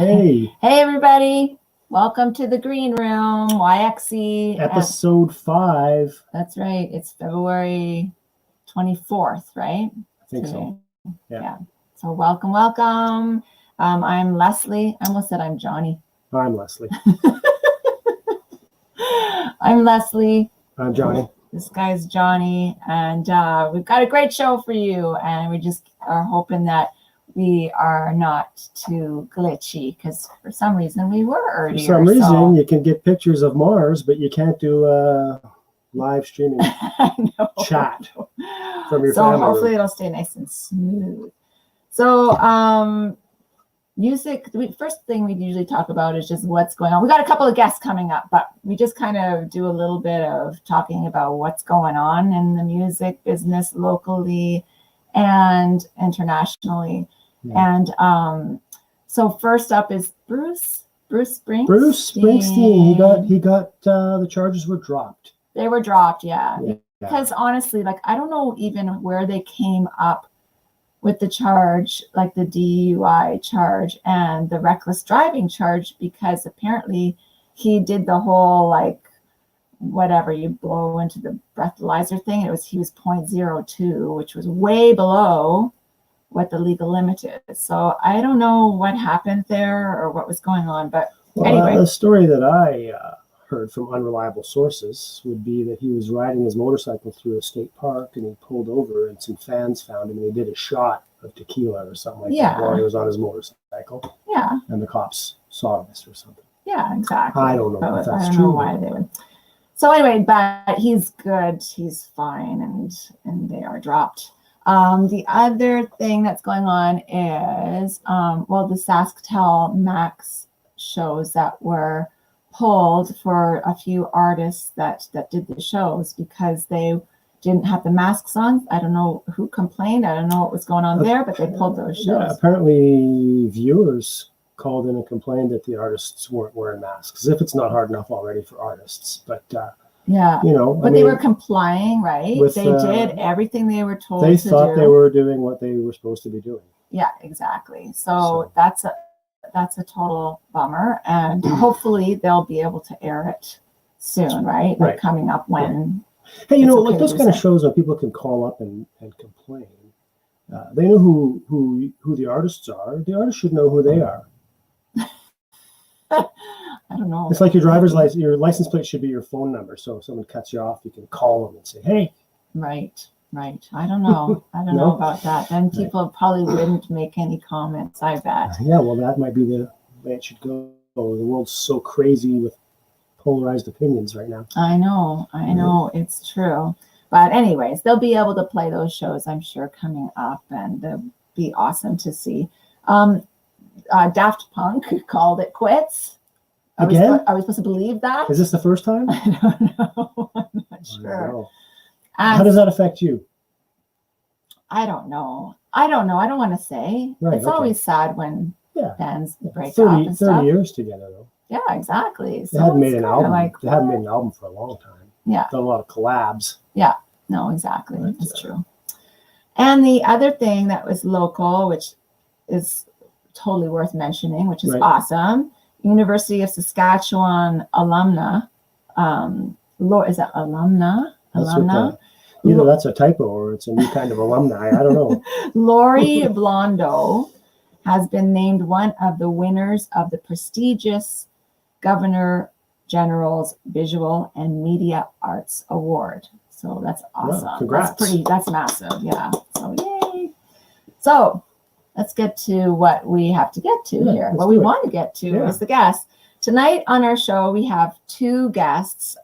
Hey. Hey, everybody. Welcome to the Green Room, YXE. Episode 5. That's right. It's February 24th, right? I think so. Yeah. So welcome. I'm Leslie. I almost said I'm Johnny. I'm Leslie. I'm Leslie. I'm Johnny. This guy's Johnny. And we've got a great show for you. And we just are hoping that we are not too glitchy, because for some reason we were earlier. For some reason, you can get pictures of Mars, but you can't do live streaming chat from your family. So hopefully it'll stay nice and smooth. So music, the first thing we usually talk about is just what's going on. We got a couple of guests coming up, but we just kind of do a little bit of talking about what's going on in the music business locally and internationally. Yeah. And so first up is Bruce Springsteen. Bruce Springsteen. He got the charges were dropped. They were dropped, yeah. Because honestly, like, I don't know even where they came up with the charge, like the DUI charge and the reckless driving charge, because apparently he did the whole, like, whatever, you blow into the breathalyzer thing. He was 0.02, which was way below what the legal limit is. So I don't know what happened there or what was going on, but anyway. The story that I heard from unreliable sources would be that he was riding his motorcycle through a state park and he pulled over and some fans found him and he did a shot of tequila or something like that while he was on his motorcycle. Yeah. And the cops saw this or something. Yeah, exactly. I don't know if that's true. I don't know why they would. So anyway, but he's good. He's fine, and they are dropped. The other thing that's going on is, the Saskatchewan Max shows that were pulled for a few artists that did the shows because they didn't have the masks on. I don't know who complained. I don't know what was going on there, but they pulled those shows. Yeah, apparently viewers called in and complained that the artists weren't wearing masks, as if it's not hard enough already for artists. But they were complying, right? They did everything they were told to do. They thought they were doing what they were supposed to be doing. Yeah, exactly. So that's a total bummer, and hopefully they'll be able to air it soon, right? Like coming up when. Hey, like those kind of shows when people can call up and complain. They know who the artists are. The artists should know who they are. I don't know. It's like your driver's license. Your license plate should be your phone number. So if someone cuts you off, you can call them and say, "Hey." Right. I don't know. I don't know about that. Then people probably wouldn't make any comments, I bet. Yeah, well, that might be the way it should go. The world's so crazy with polarized opinions right now. I know. It's true. But anyways, they'll be able to play those shows, I'm sure, coming up, and they'll be awesome to see. Daft Punk called it quits. Again? Are we supposed to believe that? Is this the first time? I don't know. I'm not sure. How does that affect you? I don't know. I don't want to say. Right, it's always sad when bands break up and 30 years together, though. Yeah, exactly. So they hadn't made an album. They hadn't made an album for a long time. Yeah. Done a lot of collabs. Yeah. No, exactly. That's true. And the other thing that was local, which is totally worth mentioning, which is awesome. University of Saskatchewan alumna. Is that alumna? Either that's a typo or it's a new kind of alumni. I don't know. Lori Blondo has been named one of the winners of the prestigious Governor General's Visual and Media Arts Award. So that's awesome. Wow, congrats. That's massive. Yeah. So yay. So let's get to what we have to get to here. What we want to get to is the guests. Tonight on our show, we have two guests.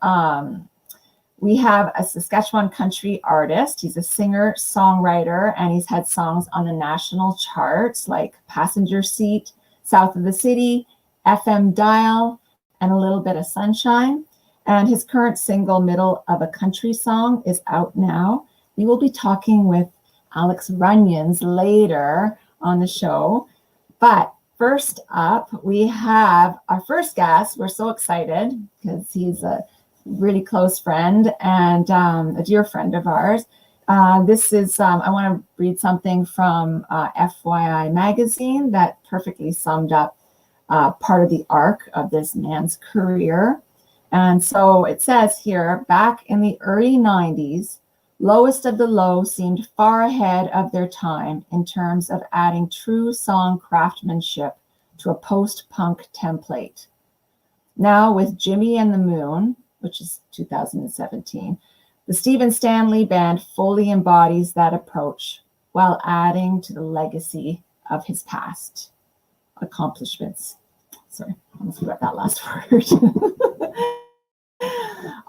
We have a Saskatchewan country artist. He's a singer, songwriter, and he's had songs on the national charts like Passenger Seat, South of the City, FM Dial, and A Little Bit of Sunshine. And his current single, Middle of a Country Song, is out now. We will be talking with Alex Runions later on the show. But first up, we have our first guest. We're so excited because he's a really close friend and a dear friend of ours. This is, I want to read something from FYI magazine that perfectly summed up part of the arc of this man's career. And so it says here, back in the early 90s, Lowest of the Low seemed far ahead of their time in terms of adding true song craftsmanship to a post-punk template. Now with Jimmy and the Moon, which is 2017, the Stephen Stanley Band fully embodies that approach while adding to the legacy of his past accomplishments. Sorry, I almost forgot that last word.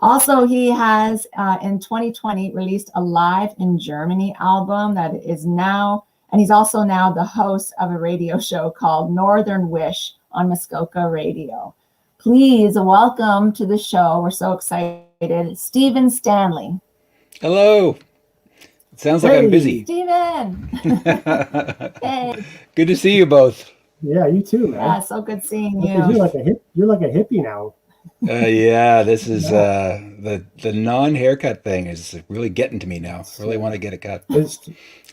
Also, he has in 2020 released a Live in Germany album that is now, and he's also now the host of a radio show called Northern Wish on Muskoka Radio. Please welcome to the show. We're so excited, Stephen Stanley. Hello. It sounds like I'm busy. Stephen. Hey. Good to see you both. Yeah, you too, man. Yeah, so good seeing you. You're like a hippie now. Yeah, this is the non-haircut thing is really getting to me now. Really want to get a cut. Yeah.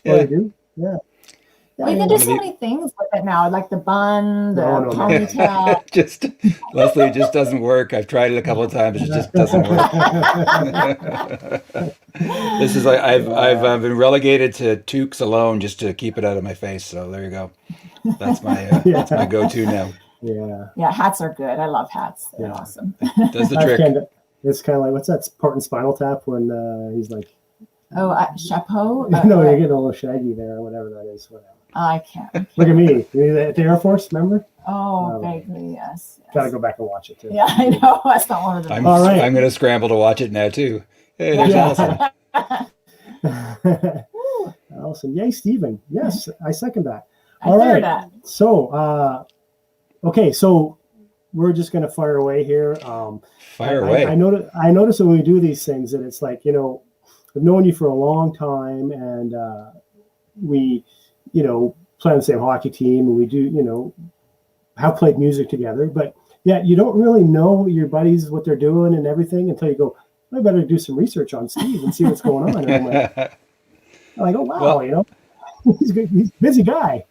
You do? Yeah. Well, you can do so many things with it now, like the bun, the ponytail. Just Leslie, it just doesn't work. I've tried it a couple of times. It just doesn't work. This is like I've been relegated to toques alone just to keep it out of my face. So there you go. That's my go-to now. Yeah, hats are good. I love hats. They're awesome. Does the trick. It's kind of like, what's that part in Spinal Tap when he's like, chapeau? No, you're getting a little shaggy there or whatever that is. Whatever. I can't. Look at me. The Air Force, remember? Oh, vaguely, yes. Got to go back and watch it too. Yeah, I know. That's not one of them. All right. I'm going to scramble to watch it now too. Hey, there's Allison. Allison, yay, Stephen. Yes, I second that. I hear that. So, okay, so we're just going to fire away here. Fire away. I notice when we do these things that it's like, I've known you for a long time, and we, play on the same hockey team, and we do, have played music together. But yeah, you don't really know your buddies, what they're doing and everything until you go, I better do some research on Steve and see what's going on. And I'm like, oh, wow, he's a busy guy.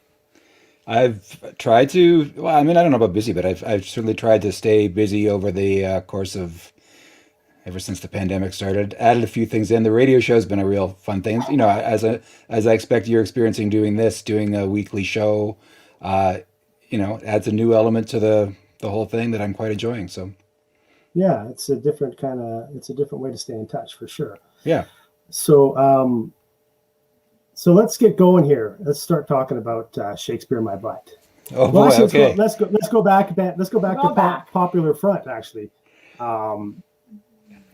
I've tried to, I don't know about busy, but I've certainly tried to stay busy over the course of, ever since the pandemic started. Added a few things in. The radio show has been a real fun thing. As I expect you're experiencing doing a weekly show, adds a new element to the whole thing that I'm quite enjoying. So yeah, it's a different way to stay in touch for sure. Yeah. So, so let's get going here. Let's start talking about Shakespeare in My Butt. Oh boy, okay. Let's go back to Popular Front, actually.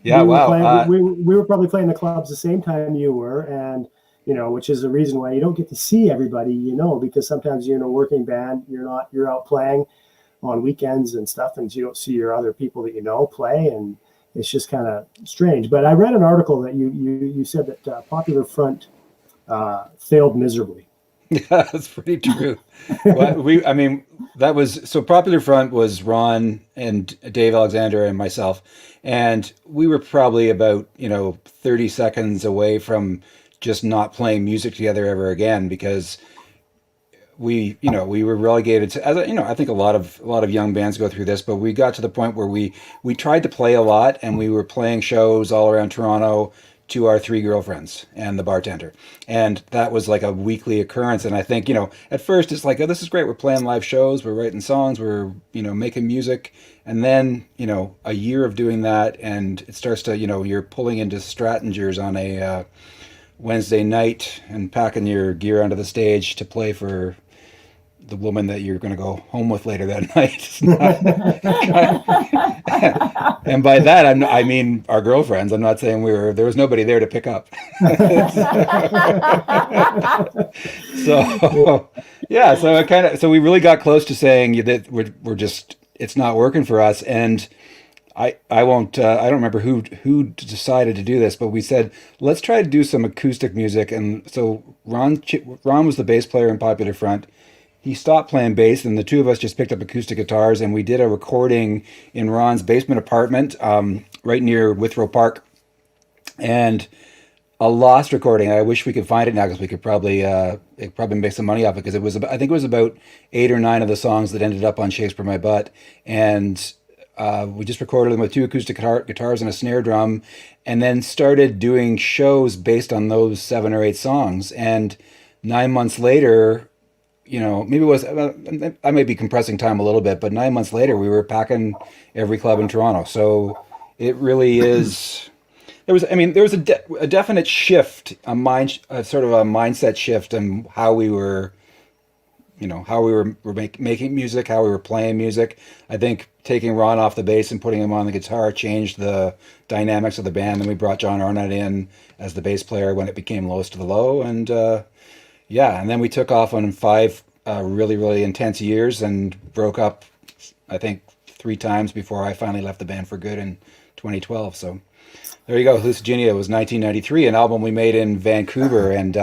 Yeah, wow. We were probably playing the clubs the same time you were, and which is the reason why you don't get to see everybody, because sometimes you're in a working band, you're out playing on weekends and stuff, and you don't see your other people that play, and it's just kind of strange. But I read an article that you said that Popular Front failed miserably. Yeah, that's pretty true. Popular Front was Ron and Dave Alexander and myself, and we were probably about 30 seconds away from just not playing music together ever again, because we were relegated to, as I think a lot of young bands go through this, but we got to the point where we tried to play a lot, and we were playing shows all around Toronto to our 3 girlfriends and the bartender. And that was like a weekly occurrence. And I think, at first it's like, oh, this is great. We're playing live shows. We're writing songs. We're, making music. And then, a year of doing that, and it starts to, you're pulling into Strattingers on a Wednesday night and packing your gear onto the stage to play for the woman that you're going to go home with later that night. And by that, I mean our girlfriends. I'm not saying there was nobody there to pick up. So yeah, so we really got close to saying that we're just, it's not working for us. And I don't remember who decided to do this, but we said, let's try to do some acoustic music. And so Ron was the bass player in Popular Front. He stopped playing bass, and the two of us just picked up acoustic guitars, and we did a recording in Ron's basement apartment right near Withrow Park. And a lost recording. I wish we could find it now because we could probably make some money off it, because it was I think it was about 8 or 9 of the songs that ended up on Shakespeare in My Butt, and we just recorded them with 2 acoustic guitars and a snare drum, and then started doing shows based on those 7 or 8 songs. And 9 months later, maybe it was, I may be compressing time a little bit, but 9 months later, we were packing every club in Toronto. So it really is. There was a definite shift, a mindset shift in how we were, making music, how we were playing music. I think taking Ron off the bass and putting him on the guitar changed the dynamics of the band. Then we brought John Arnott in as the bass player when it became Lowest to the Low, and and then we took off on 5 really, really intense years and broke up, I think, 3 times before I finally left the band for good in 2012. So there you go. Hallucigenia was 1993, an album we made in Vancouver, and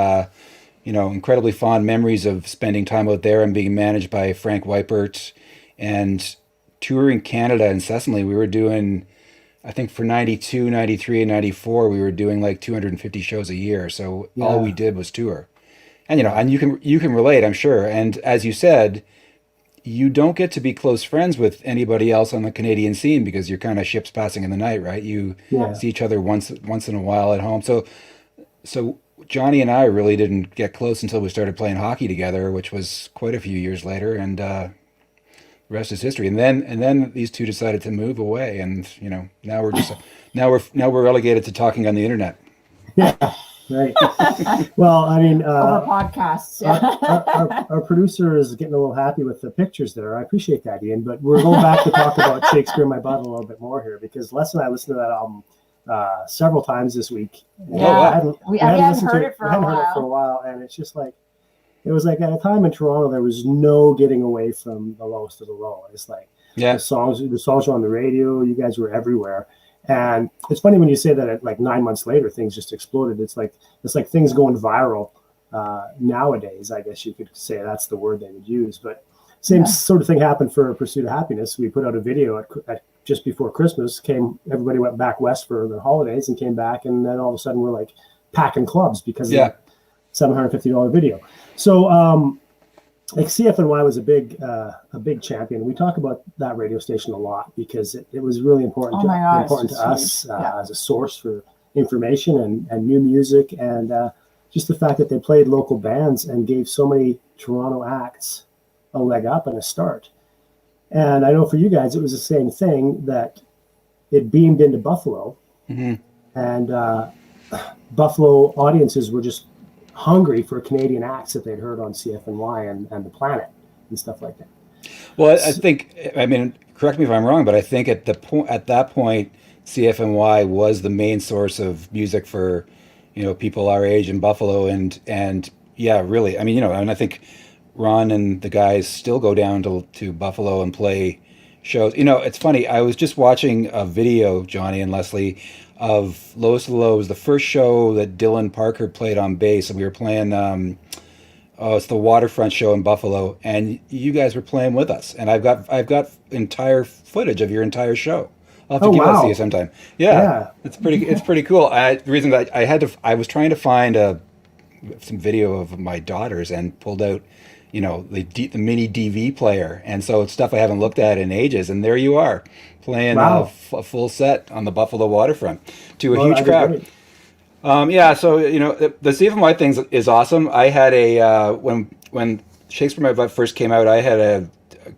incredibly fond memories of spending time out there and being managed by Frank Weipert and touring Canada incessantly. We were doing, I think for 92, 93, and 94, we were doing like 250 shows a year. So all we did was tour. And, and you can relate, I'm sure. And as you said, you don't get to be close friends with anybody else on the Canadian scene because you're kind of ships passing in the night, right? You see each other once in a while at home. So Johnny and I really didn't get close until we started playing hockey together, which was quite a few years later, and the rest is history. And then these two decided to move away, and now we're relegated to talking on the internet. Yeah, right. Well, I mean, over podcasts. our producer is getting a little happy with the pictures there. I appreciate that, Ian. But we're going back to talk about Shakespeare in My Butt a little bit more here, because Les and I listened to that album several times this week. We hadn't heard it for a while, and it's just like, it was like at a time in Toronto there was no getting away from the Lowest of the Low. It's like the songs were on the radio. You guys were everywhere, and it's funny when you say that. Like 9 months later, things just exploded. It's like things going viral nowadays. I guess you could say that's the word they would use, but same sort of thing happened for Pursuit of Happiness. We put out a video at just before Christmas. Everybody went back west for the holidays and came back, and then all of a sudden we're like packing clubs because of the $750 video. So like CFNY was a big champion. We talk about that radio station a lot because it was really important to us as a source for information and new music, and just the fact that they played local bands and gave so many Toronto acts a leg up and a start. And I know for you guys, it was the same thing, that it beamed into Buffalo, and Buffalo audiences were just hungry for Canadian acts that they'd heard on CFNY and The Planet and stuff like that. Well, I think, correct me if I'm wrong, but I think at that point, CFNY was the main source of music for, people our age in Buffalo, and yeah, really, and I think Ron and the guys still go down to Buffalo and play shows. It's funny. I was just watching a video, Johnny and Leslie, of Lowest of the Low. It was the first show that Dylan Parker played on bass, and we were playing. It's the Waterfront show in Buffalo, and you guys were playing with us. And I've got entire footage of your entire show. I'll have to give that to you sometime. Yeah, it's pretty cool. The reason that I was trying to find some video of my daughters and pulled out, the mini DV player, and so it's stuff I haven't looked at in ages. And there you are, playing a full set on the Buffalo Waterfront to a huge crowd. So the CFMY thing is awesome. I had when Shakespeare in My Butt first came out, I had a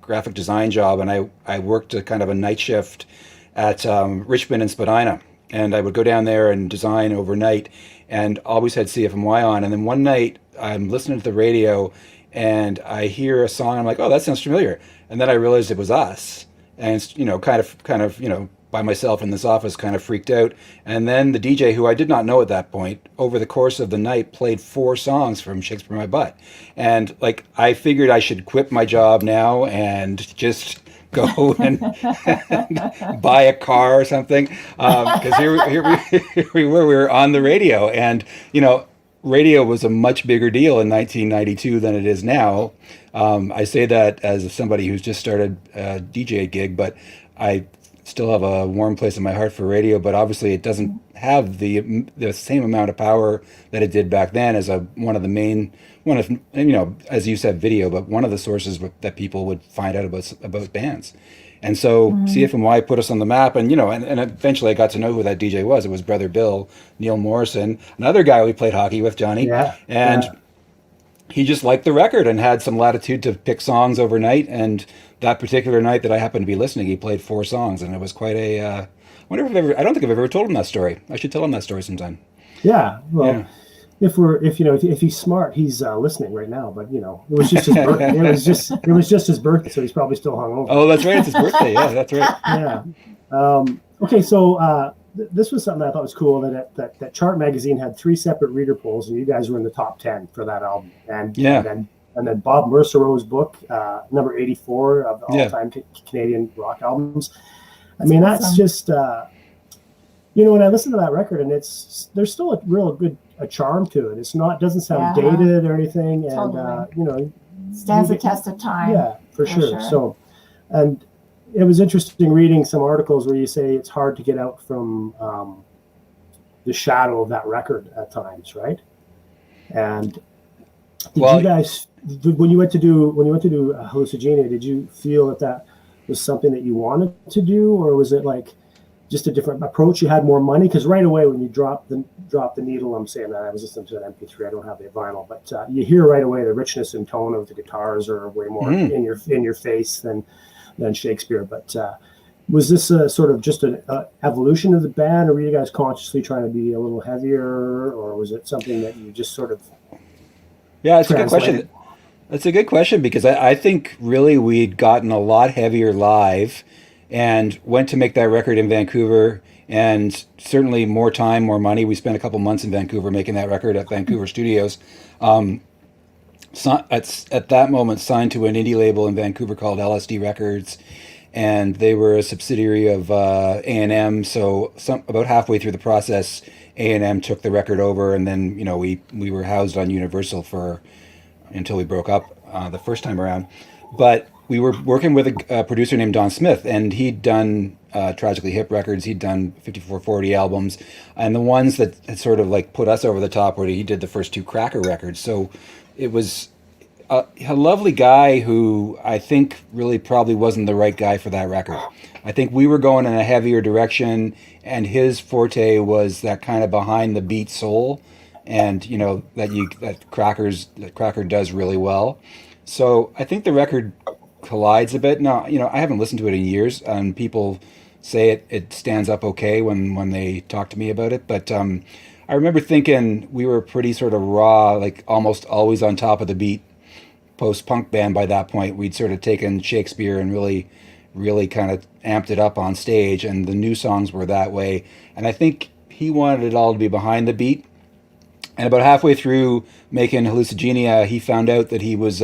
graphic design job, and I worked a kind of a night shift at Richmond and Spadina, and I would go down there and design overnight, and always had CFMY on. And then one night I'm listening to the radio, and I hear a song. I'm like, oh, that sounds familiar. And then I realized it was us, and kind of by myself in this office, kind of freaked out. And then the DJ, who I did not know at that point, over the course of the night played 4 songs from Shakespeare in My Butt. And like, I figured I should quit my job now and just go and buy a car or something, because here we were on the radio, and radio was a much bigger deal in 1992 than it is now. I say that as somebody who's just started a DJ gig, but I still have a warm place in my heart for radio, but obviously it doesn't have the same amount of power that it did back then as one of, as you said, video, but one of the sources that people would find out about bands. And so CFMY put us on the map, and and eventually I got to know who that DJ was. It was Brother Bill, Neil Morrison, another guy we played hockey with, Johnny. Yeah. And he just liked the record and had some latitude to pick songs overnight. And that particular night that I happened to be listening, he played 4 songs, and it was quite a. I don't think I've ever told him that story. I should tell him that story sometime. Yeah. Well, if he's smart, he's listening right now. But it was just his birthday. It was just his birthday, so he's probably still hungover. Oh, that's right. It's his birthday. Yeah, that's right. Yeah. Okay. So this was something I thought was cool. That Chart magazine had 3 separate reader polls, and you guys were in the top 10 for that album. And then Bob Merceau's book, number 84 of all-time Canadian rock albums. I mean, that's just when I listen to that record, and there's still a real good charm to it. It's not doesn't sound dated or anything, and stands the test of time. Yeah, for sure. So, and it was interesting reading some articles where you say it's hard to get out from the shadow of that record at times, right? And did you guys, when you went to do Hallucigenia, did you feel that was something that you wanted to do, or was it like just a different approach? You had more money, because right away when you drop the needle, I'm saying that I was listening to an MP3. I don't have the vinyl, but you hear right away the richness and tone of the guitars are way more in your face than Shakespeare. But was this a sort of just an evolution of the band, or were you guys consciously trying to be a little heavier, or was it something that you just sort of? Yeah, it's a good question. That's a good question, because I think really we'd gotten a lot heavier live and went to make that record in Vancouver, and certainly more time, more money. We spent a couple months in Vancouver making that record at Vancouver Studios. At that moment, signed to an indie label in Vancouver called LSD Records, and they were a subsidiary of A&M. So about halfway through the process, A&M took the record over, and then we were housed on Universal until we broke up the first time around. But we were working with a producer named Don Smith, and he'd done Tragically Hip Records. He'd done 5440 albums, and the ones that had sort of like put us over the top were he did the first 2 Cracker records. So it was a lovely guy who I think really probably wasn't the right guy for that record. I think we were going in a heavier direction, and his forte was that kind of behind the beat soul, and that Cracker does really well. So I think the record collides a bit. Now, I haven't listened to it in years, and people say it stands up okay when they talk to me about it. But I remember thinking we were pretty sort of raw, like almost always on top of the beat post-punk band by that point. We'd sort of taken Shakespeare and really, really kind of amped it up on stage, and the new songs were that way. And I think he wanted it all to be behind the beat. And about halfway through making Hallucigenia, he found out that he was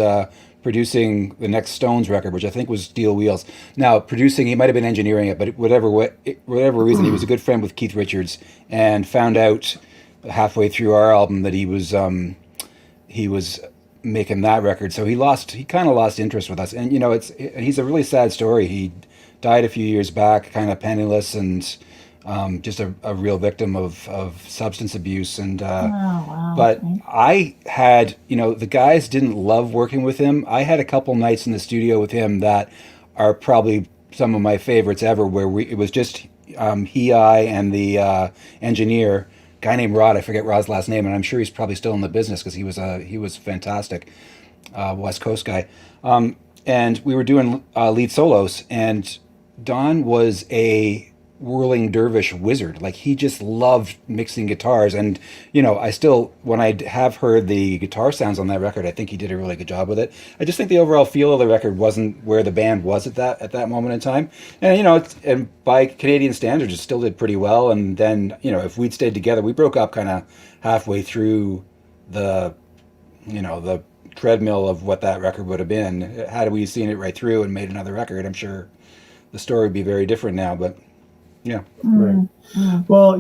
producing the next Stones record, which I think was Steel Wheels. Now, producing, he might have been engineering it, but whatever reason, he was a good friend with Keith Richards, and found out halfway through our album that he was making that record. So he kind of lost interest with us. And he's a really sad story. He died a few years back, kind of penniless, and just a real victim of substance abuse. And but I had, the guys didn't love working with him. I had a couple nights in the studio with him that are probably some of my favorites ever, where it was just I and the engineer, guy named Rod. I forget Rod's last name, and I'm sure he's probably still in the business, because he was fantastic, West Coast guy. And we were doing lead solos, and Don was a whirling dervish wizard. Like, he just loved mixing guitars, and I still, when I have heard the guitar sounds on that record, I think he did a really good job with it. I just think the overall feel of the record wasn't where the band was at that moment in time, and and by Canadian standards it still did pretty well. And then if we'd stayed together, we broke up kind of halfway through the the treadmill of what that record would have been. Had we seen it right through and made another record, I'm sure the story would be very different now. But yeah. Right. Well,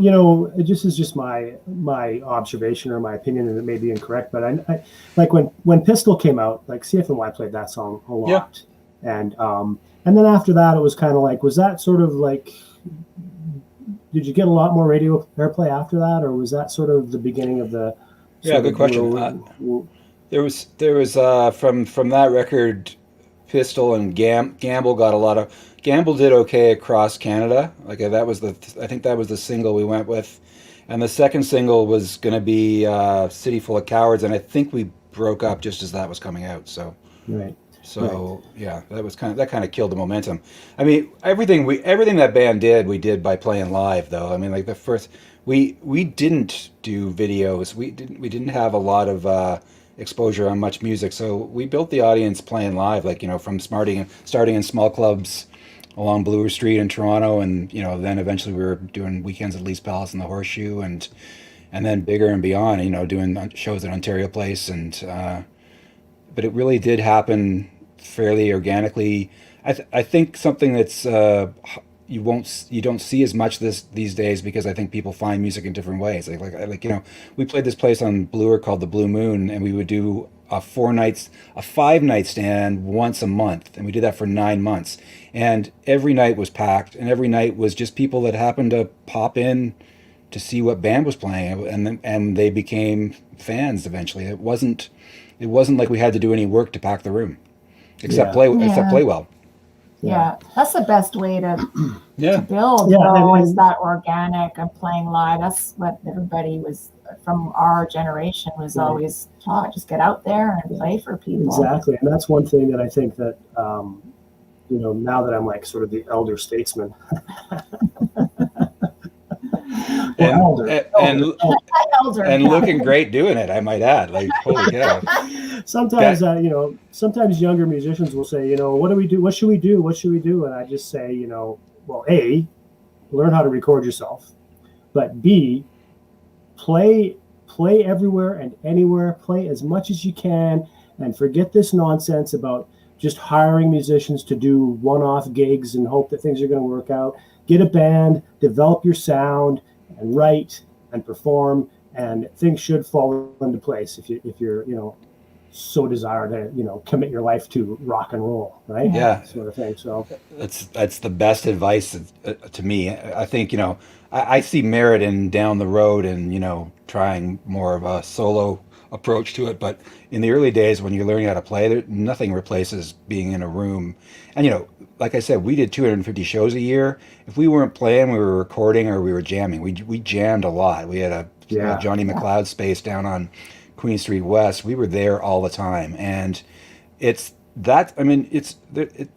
this is just my observation or my opinion, and it may be incorrect, but I like when Pistol came out, like CFMY played that song a lot. And then after that, it was kind of like, was that sort of like, did you get a lot more radio airplay after that, or was that sort of the beginning of the? Yeah, good question. There was from that record, Pistol and Gamble got a lot of. Gamble did okay across Canada. Like that was I think that was the single we went with, and the second single was going to be City Full of Cowards, and I think we broke up just as that was coming out. So. Right. So yeah, that kind of killed the momentum. I mean, everything that band did, we did by playing live though. I mean, like the first we didn't do videos. We didn't have a lot of exposure on much music. So we built the audience playing live, like, you know, from starting in small clubs along Bloor Street in Toronto, and, you know, then eventually we were doing weekends at Lee's Palace and the Horseshoe, and then bigger and beyond, you know, doing shows at Ontario Place, and but it really did happen fairly organically. I think something that's you don't see as much these days, because I think people find music in different ways. Like you know, we played this place on Bloor called the Blue Moon, and we would do a 5-night stand once a month, and we did that for 9 months. And every night was packed, and every night was just people that happened to pop in to see what band was playing, and they became fans eventually. It wasn't like we had to do any work to pack the room, except play well. Yeah, that's the best way to build. Is that organic and playing live. That's what everybody was from our generation was always taught. Just get out there and play for people. Exactly, and that's one thing that I think that you know, now that I'm like sort of the elder statesman. And looking great doing it, I might add. Like, holy cow! Sometimes, you know, sometimes younger musicians will say, you know, what do we do? What should we do? What should we do? And I just say, you know, well, A, learn how to record yourself, but B, play everywhere and anywhere. Play as much as you can, and forget this nonsense about just hiring musicians to do one-off gigs and hope that things are going to work out. Get a band, develop your sound, and write and perform, and things should fall into place if you're you know, so desire to, you know, commit your life to rock and roll, right? Yeah, sort of thing. So that's the best advice to me. I think, you know, I see merit in down the road and, you know, trying more of a solo approach to it. But in the early days when you're learning how to play, nothing replaces being in a room. And, you know, like I said, we did 250 shows a year. If we weren't playing, we were recording or we were jamming. We jammed a lot. We had a Johnny McLeod space down on Queen Street West. We were there all the time. And it's that, I mean,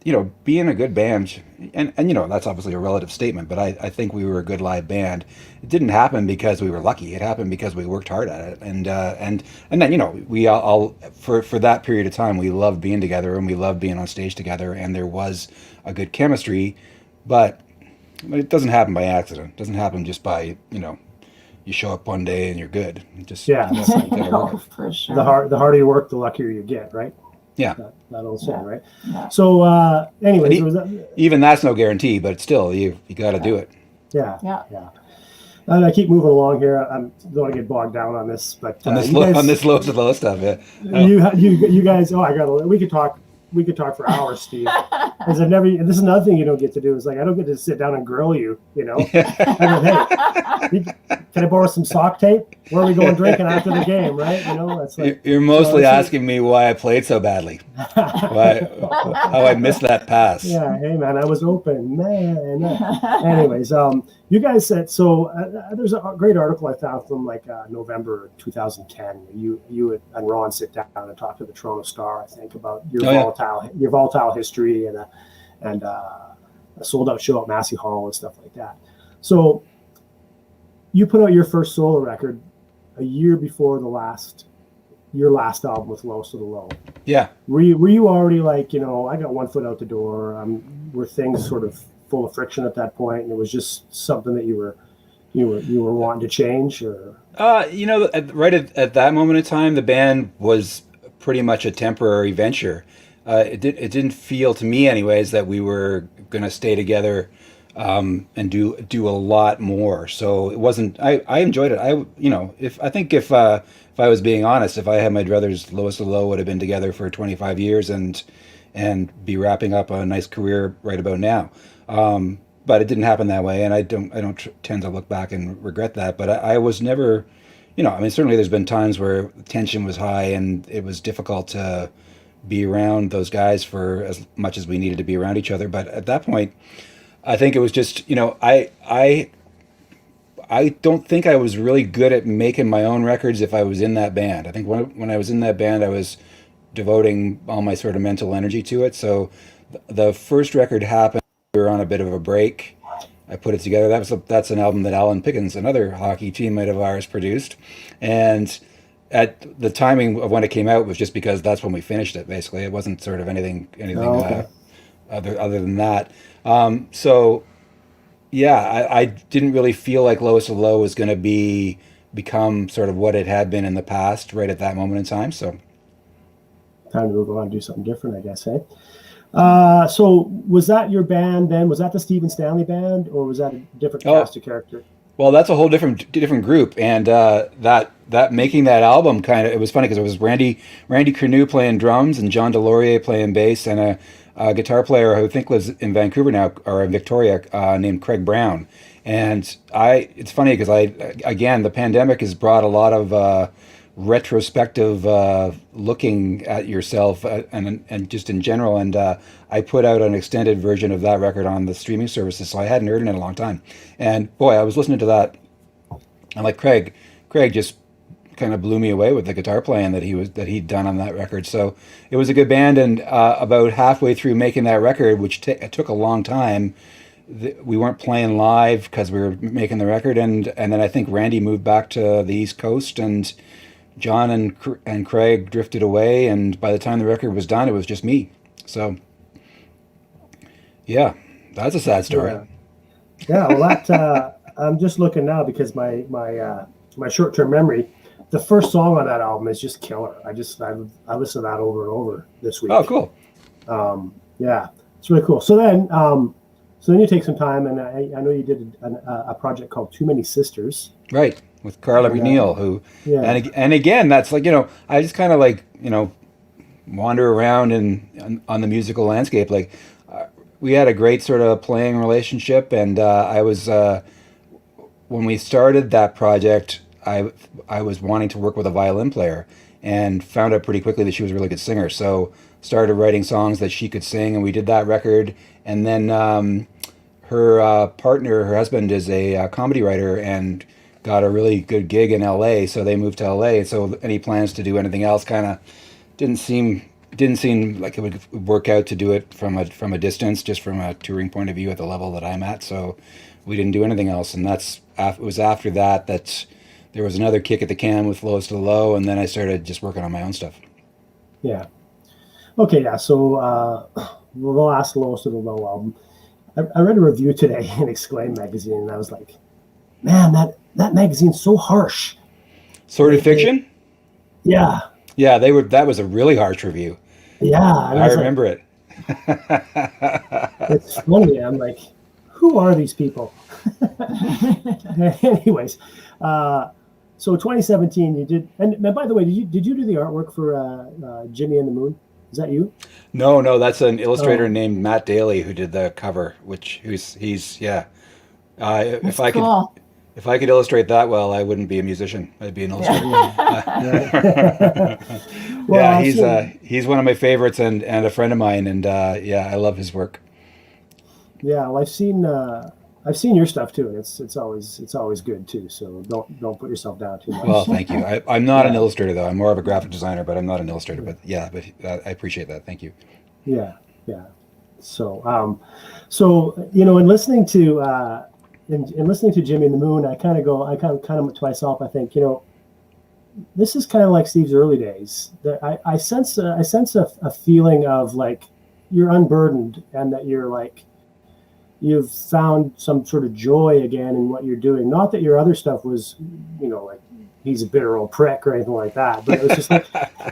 you know, being a good band, and you know, that's obviously a relative statement, but I think we were a good live band. It didn't happen because we were lucky. It happened because we worked hard at it. And then, you know, we all for that period of time, we loved being together and we loved being on stage together, and there was a good chemistry, but it doesn't happen by accident. It doesn't happen just by, you know, you show up one day and you're good. It just, you gotta for sure. The harder you work, the luckier you get, right? Yeah. That old saying, right? Yeah. So, anyways, even that's no guarantee, but still, you got to do it. Yeah. And I keep moving along here. I don't want to get bogged down on this, but on this low to low stuff. Yeah. You guys. Oh, we could talk. We could talk for hours, Steve. Because this is another thing you don't get to do. Is like, I don't get to sit down and grill you. You know, I mean, hey, can I borrow some sock tape? Where are we going drinking after the game? Right? You know, that's like you're mostly asking me why I played so badly, how I missed that pass. Yeah. Hey, man, I was open, man. Anyways, you guys said so. There's a great article I found from like November 2010. You and Ron sit down and talk to the Toronto Star, I think, about your volatile history and a sold out show at Massey Hall and stuff like that. So you put out your first solo record a year before your last album with Lowest of the Low. Yeah. Were you already like, you know, I got one foot out the door? Were things sort of full of friction at that point, and it was just something that you were wanting to change, or? You know, right at that moment in time, the band was pretty much a temporary venture. It didn't feel to me, anyways, that we were going to stay together and do a lot more. So it wasn't. I enjoyed it. If I was being honest, if I had my druthers, Lowest of the Low would have been together for 25 years, and and be wrapping up a nice career right about now. But it didn't happen that way, and I don't tend to look back and regret that. But I was never, I mean, certainly there's been times where tension was high and it was difficult to be around those guys for as much as we needed to be around each other. But at that point, I think it was just, I don't think I was really good at making my own records if I was in that band. I think when I was in that band, I was devoting all my sort of mental energy to it. So the first record happened. We were on a bit of a break. I put it together. That's an album that Alan Pickens, another hockey teammate of ours, produced. And at the timing of when it came out was just because that's when we finished it. Basically, it wasn't sort of anything Oh, okay. other than that. So yeah, I didn't really feel like Lowest of Low was going to become sort of what it had been in the past, right at that moment in time. So Time to move on and do something different, I guess, hey? So was that your band then? Was that the Stephen Stanley band, or was that a different cast of character? well, that's a whole different group, and that making that album it was funny because it was Randy Cornu playing drums and John Delorier playing bass and a guitar player who I think lives in Vancouver now or in Victoria named Craig Brown. And it's funny because again, the pandemic has brought a lot of retrospective looking at yourself and just in general. And I put out an extended version of that record on the streaming services, so I hadn't heard it in a long time. And boy, I was listening to that, and like Craig just kind of blew me away with the guitar playing that he'd done on that record. So it was a good band. And about halfway through making that record, which it took a long time, we weren't playing live because we were making the record, and then I think Randy moved back to the East Coast, and John and Craig drifted away, and by the time the record was done, it was just me. So yeah, that's a sad story. Yeah, well, that I'm just looking now because my short-term memory, the first song on that album is just killer. I listened to that over and over this week. Oh, cool. Yeah, it's really cool. So then you take some time, and I know you did a project called Too Many Sisters. Right, with Carla Reneel, who, Yeah. and again, that's like, I just kind of like, wander around on the musical landscape. Like, we had a great sort of playing relationship, and I was, when we started that project, I was wanting to work with a violin player and found out pretty quickly that she was a really good singer. So started writing songs that she could sing, and we did that record. And then her partner, her husband, is a comedy writer and got a really good gig in LA. So they moved to LA. So any plans to do anything else kind of didn't seem like it would work out to do it from a distance, just from a touring point of view at the level that I'm at. So we didn't do anything else. And it was after that there was another kick at the can with Lowest of the Low, and then I started just working on my own stuff. Yeah. Okay, yeah. So the last Lowest of the Low album, I read a review today in Exclaim magazine, and I was like, man, that magazine's so harsh. Sordid Fiction? Yeah. Yeah, that was a really harsh review. Yeah. I remember it. It's funny. I'm like, who are these people? Anyways, so 2017 you did, and by the way, did you do the artwork for Jimmy and the Moon? Is that you? No, that's an illustrator named Matt Daly who did the cover, he's yeah. If I cool. could illustrate that well, I wouldn't be a musician. I'd be an illustrator. Well, Yeah, he's one of my favorites and a friend of mine, and yeah, I love his work. Yeah, well, I've seen your stuff too, and it's always good too. So don't put yourself down too much. Well, thank you. I'm not an illustrator though. I'm more of a graphic designer, but I'm not an illustrator. But yeah, I appreciate that. Thank you. Yeah. So in listening to in listening to Jimmy and the Moon, I kind of to myself, I think, this is kind of like Steve's early days. I sense a feeling of like you're unburdened, and that you're like, you've found some sort of joy again in what you're doing. Not that your other stuff was, like he's a bitter old prick or anything like that, but it was just like,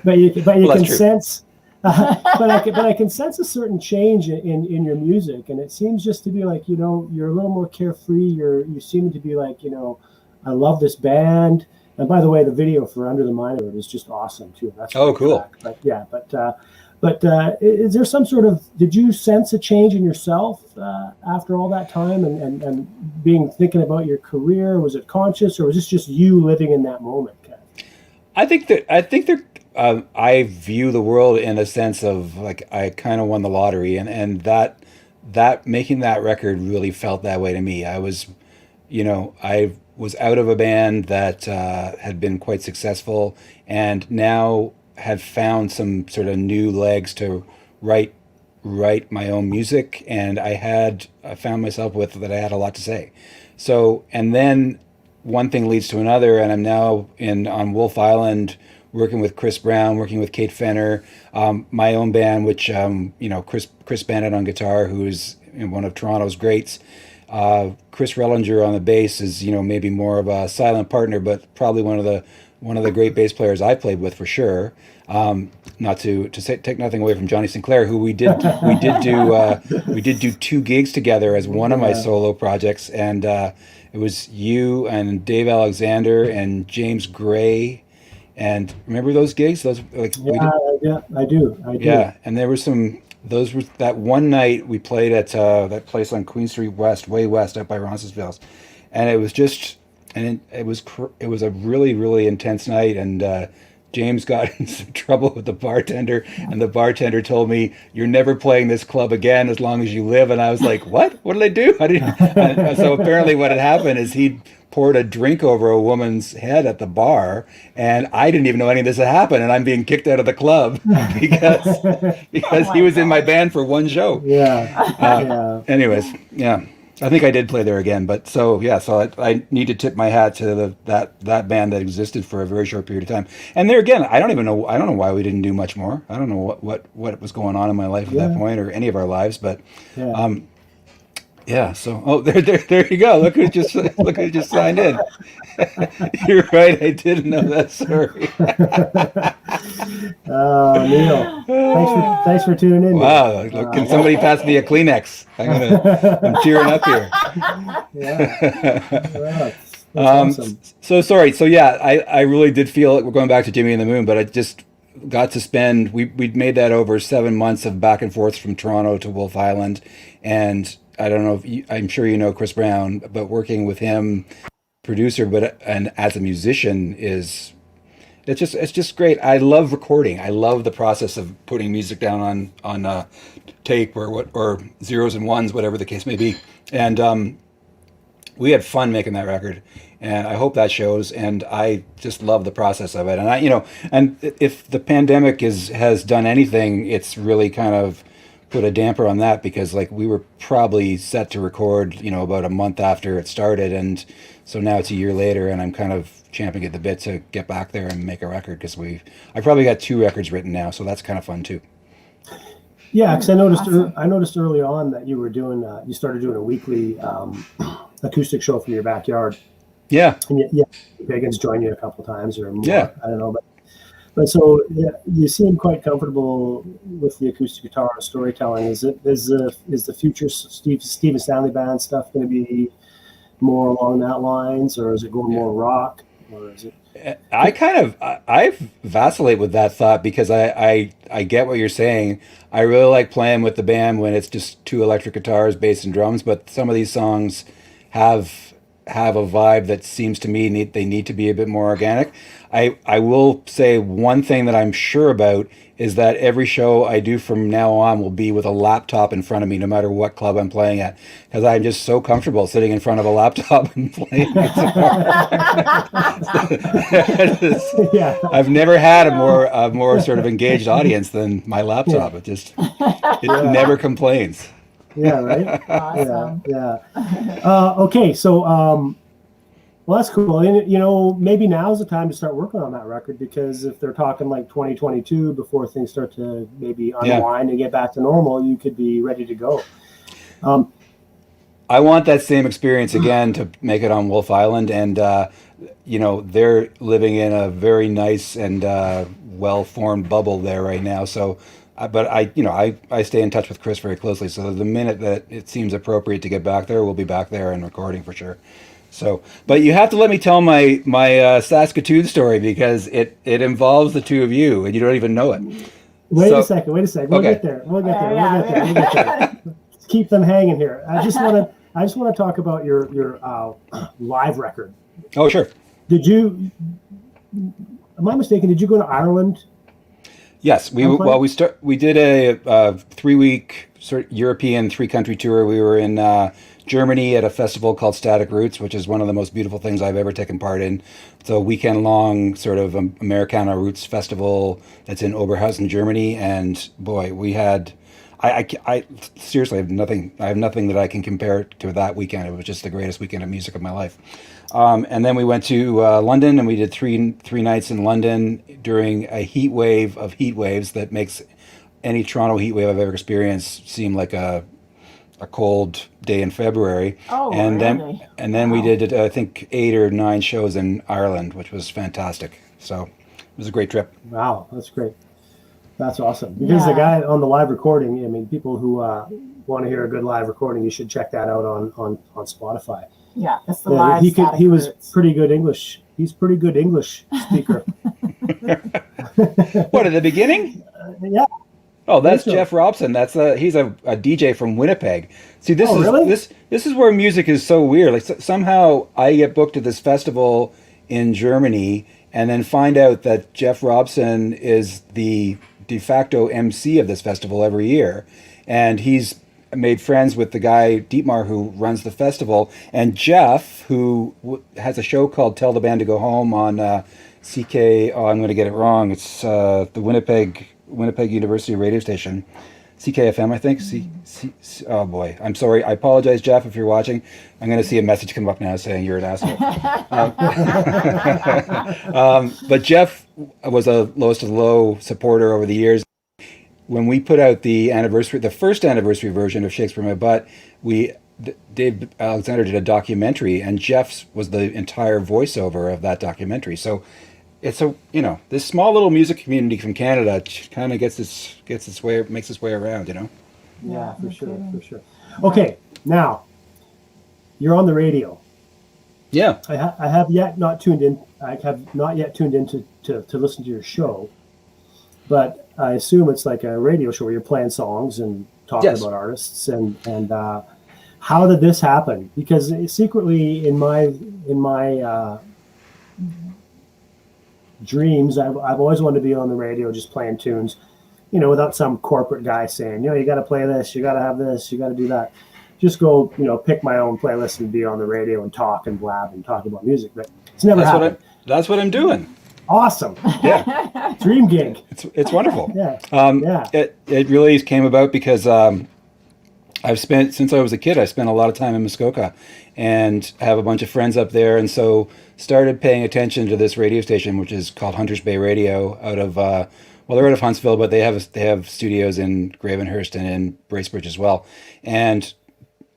but you can sense, but I can sense a certain change in your music, and it seems just to be like, you're a little more carefree. You seem to be like, I love this band. And by the way, the video for Under the Mine of It is just awesome too. That's cool. Track. But yeah, But is there some sort of, did you sense a change in yourself after all that time and thinking about your career? Was it conscious, or was this just you living in that moment, Kev? I view the world in a sense of like I kind of won the lottery, and that making that record really felt that way to me. I was out of a band that had been quite successful, and now had found some sort of new legs to write my own music, and I found myself with that I had a lot to say. So, and then one thing leads to another, and I'm now on Wolf Island, working with Chris Brown, working with Kate Fenner, my own band, which Chris Bennett on guitar, who is one of Toronto's greats. Chris Rellinger on the bass is maybe more of a silent partner, but probably one of the great bass players I played with for sure. Not to take nothing away from Johnny Sinclair, who we did do 2 gigs together as one of my solo projects, and it was you and Dave Alexander and James Gray. And remember those gigs? I do. Yeah, and there were those were that one night we played at that place on Queen Street West, way west up by Roncesvalles, and it was a really, really intense night, and James got in some trouble with the bartender, and the bartender told me, "You're never playing this club again as long as you live." And I was like, "What? What did I do?" So apparently what had happened is he'd poured a drink over a woman's head at the bar, and I didn't even know any of this had happened, and I'm being kicked out of the club because he was in my band for one show. Anyways, yeah. I think I did play there again, but so I need to tip my hat to that band that existed for a very short period of time. And there again, I don't know why we didn't do much more. I don't know what was going on in my life at that point, or any of our lives, but so there you go. Look who just signed in. You're right, I didn't know that story. Neil, thanks for tuning in. Wow, can somebody pass me a Kleenex? I'm tearing up here. That's awesome. So sorry. So I really did feel like we're going back to Jimmy and the Moon, but I just got to spend. We'd made that over 7 months of back and forth from Toronto to Wolf Island, and I don't know if I'm sure you know Chris Brown, but working with him, producer, and as a musician it's just great. I love recording. I love the process of putting music down on tape or zeros and ones, whatever the case may be. And we had fun making that record, and I hope that shows. And I just love the process of it. And and if the pandemic has done anything, it's really kind of put a damper on that, because like we were probably set to record about a month after it started, and so now it's a year later, and I'm kind of champing at the bit to get back there and make a record, because I probably got 2 records written now, so that's kind of fun too. Yeah, because I noticed early on that you were doing you started doing a weekly acoustic show from your backyard. Yeah, and Pagans joined you a couple times or more. Yeah, I don't know, but so you seem quite comfortable with the acoustic guitar and storytelling. Is the future Stephen Stanley band stuff going to be more along that lines, or is it going more rock, or is it? I vacillate with that thought, because I get what you're saying. I really like playing with the band when it's just 2 electric guitars, bass, and drums. But some of these songs have a vibe that seems to me they need to be a bit more organic. I will say one thing that I'm sure about is that every show I do from now on will be with a laptop in front of me, no matter what club I'm playing at, because I'm just so comfortable sitting in front of a laptop and playing guitar. I've never had a more sort of engaged audience than my laptop. It never complains. Yeah, right. Awesome. Okay, so well, that's cool. And maybe now's the time to start working on that record, because if they're talking like 2022, before things start to maybe unwind and get back to normal, you could be ready to go. I want that same experience again to make it on Wolf Island, and they're living in a very nice and well-formed bubble there right now. So, but I stay in touch with Chris very closely. So the minute that it seems appropriate to get back there, we'll be back there and recording for sure. So, but you have to let me tell my Saskatoon story, because it involves the 2 of you, and you don't even know it. Wait So- a second. We'll Okay. get there. We'll get there. Yeah, We'll get there. We'll get there. Let's keep them hanging here. I just want to talk about your live record. Oh, sure. Did you? Am I mistaken? Did you go to Ireland? Yes, we did a 3-week sort of European 3-country tour. We were in Germany at a festival called Static Roots, which is one of the most beautiful things I've ever taken part in. It's a weekend-long sort of Americana roots festival that's in Oberhausen, Germany, and boy, we had. I seriously have nothing. I have nothing that I can compare to that weekend. It was just the greatest weekend of music of my life. And then we went to London, and we did three nights in London during a heat wave of heat waves that makes any Toronto heat wave I've ever experienced seem like a cold day in February. Oh, and really? then we did I think 8 or 9 shows in Ireland, which was fantastic. So it was a great trip. Wow, that's great. That's awesome. Because the guy on the live recording, I mean, people who want to hear a good live recording, you should check that out on Spotify. Yeah, that's the live. He was pretty good English. He's pretty good English speaker. What, at the beginning? Yeah. Oh, that's so. Jeff Robson. He's a DJ from Winnipeg. See, really? this is where music is so weird. Like somehow I get booked to this festival in Germany, and then find out that Jeff Robson is the de facto MC of this festival every year, and he's made friends with the guy Dietmar who runs the festival, and Jeff, who has a show called Tell the Band to Go Home on CK. Oh, I'm going to get it wrong. It's the Winnipeg University radio station, CKFM, I think. Oh boy, I'm sorry. I apologize, Jeff, if you're watching. I'm going to see a message come up now saying you're an asshole. But Jeff was a lowest of the low supporter over the years. When we put out the first anniversary version of Shakespeare in My Butt, Dave Alexander did a documentary, and Jeff's was the entire voiceover of that documentary. So it's this small little music community from Canada kind of makes its way around, Yeah, for sure. Okay, now you're on the radio. Yeah. I have not yet tuned in to listen to your show, but I assume it's like a radio show where you're playing songs and talking about artists and how did this happen? Because secretly in my dreams, I've always wanted to be on the radio just playing tunes, without some corporate guy saying, you got to play this, you got to have this, you got to do that. Just go, pick my own playlist and be on the radio and talk and blab and talk about music. But it's never happened. That's what I'm doing. Awesome. Yeah. Dream gig. It's wonderful. Yeah. It really came about because since I was a kid, I spent a lot of time in Muskoka and have a bunch of friends up there, and so started paying attention to this radio station, which is called Hunters Bay Radio, out of they're out of Huntsville, but they have studios in Gravenhurst and in Bracebridge as well, and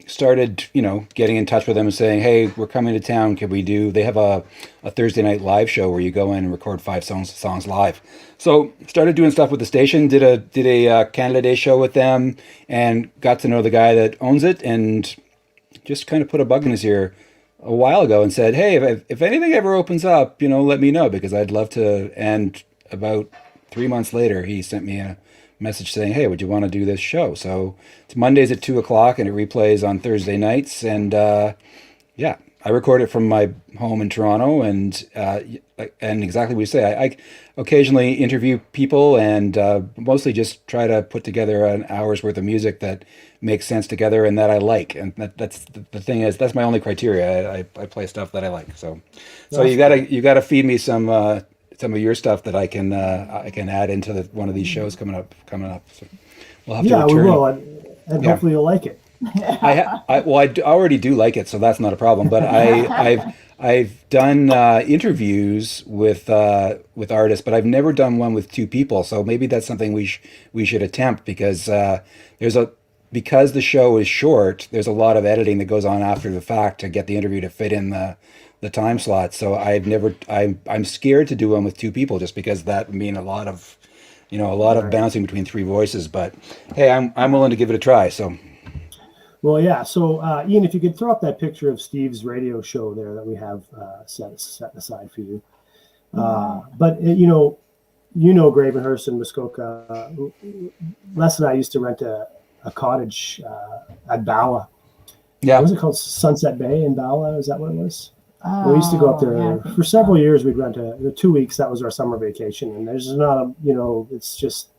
started getting in touch with them and saying, hey, we're coming to town, they have a Thursday night live show where you go in and record 5 songs live. So started doing stuff with the station, did a Canada Day show with them, and got to know the guy that owns it, and just kind of put a bug in his ear a while ago and said, hey, if anything ever opens up, let me know, because I'd love to. And about 3 months later, he sent me a message saying, hey, would you want to do this show? So it's Mondays at 2:00 and it replays on Thursday nights. And I record it from my home in Toronto, and exactly what you say, I occasionally interview people and mostly just try to put together an hour's worth of music that makes sense together and that I like. And that's the thing is, that's my only criteria. I play stuff that I like. So you gotta feed me some of your stuff that I can add into one of these shows coming up. So we'll have to return. We will, and hopefully you'll like it. I already do like it, so that's not a problem. But I've done interviews with artists, but I've never done one with 2 people. So maybe that's something we should attempt, because because the show is short, there's a lot of editing that goes on after the fact to get the interview to fit in the time slot. So I'm scared to do one with 2 people, just because that would mean a lot of bouncing between 3 voices. But hey, I'm willing to give it a try. So. Well, yeah. So, Ian, if you could throw up that picture of Steve's radio show there that we have set aside for you. But Gravenhurst and Muskoka. Les and I used to rent a cottage at Bala. Yeah. What was it called? Sunset Bay in Bala? Is that what it was? Oh, We used to go up there yeah, for several years. We'd rent 2 weeks. That was our summer vacation. And there's not it's just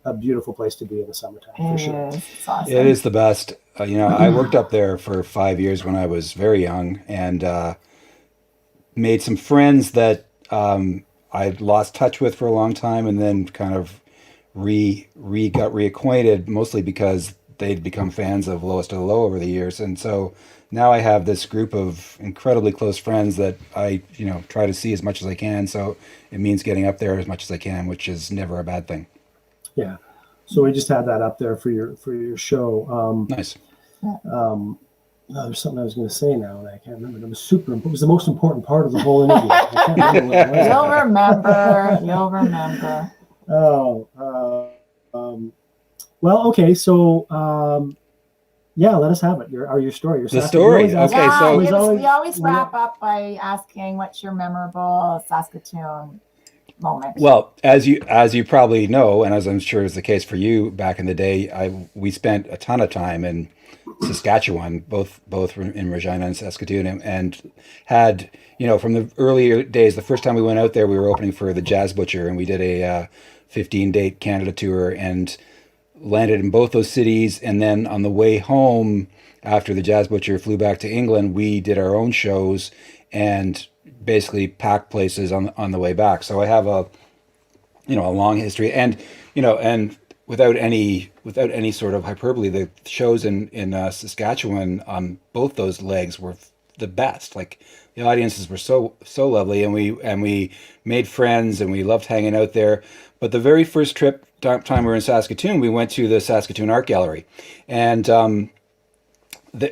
a beautiful place to be in the summertime for sure. It's awesome. It is the best. I worked up there for 5 years when I was very young, and made some friends that I'd lost touch with for a long time, and then kind of got reacquainted, mostly because they'd become fans of Lowest of the Low over the years. And so now I have this group of incredibly close friends that I try to see as much as I can. So it means getting up there as much as I can, which is never a bad thing. Yeah. So we just had that up there for your show. Nice. There's something I was going to say now, and I can't remember. It was the most important part of the whole interview. I can't remember what it was. You'll remember. Well, okay. So, let us have it. Your story. The story. Okay, so we always wrap up by asking what's your memorable Saskatoon moment. Well, as you probably know, and as I'm sure is the case for you, back in the day, we spent a ton of time in Saskatchewan, both in Regina and Saskatoon, and had, from the earlier days, the first time we went out there, we were opening for the Jazz Butcher, and we did a 15-date Canada tour and landed in both those cities. And then on the way home, after the Jazz Butcher flew back to England, we did our own shows and basically packed places on the way back. So I have a long history, and without any sort of hyperbole, the shows in Saskatchewan on both those legs were the best. Like, the audiences were so lovely, and we made friends, and we loved hanging out there. But the very first time we were in Saskatoon, we went to the Saskatoon Art Gallery, and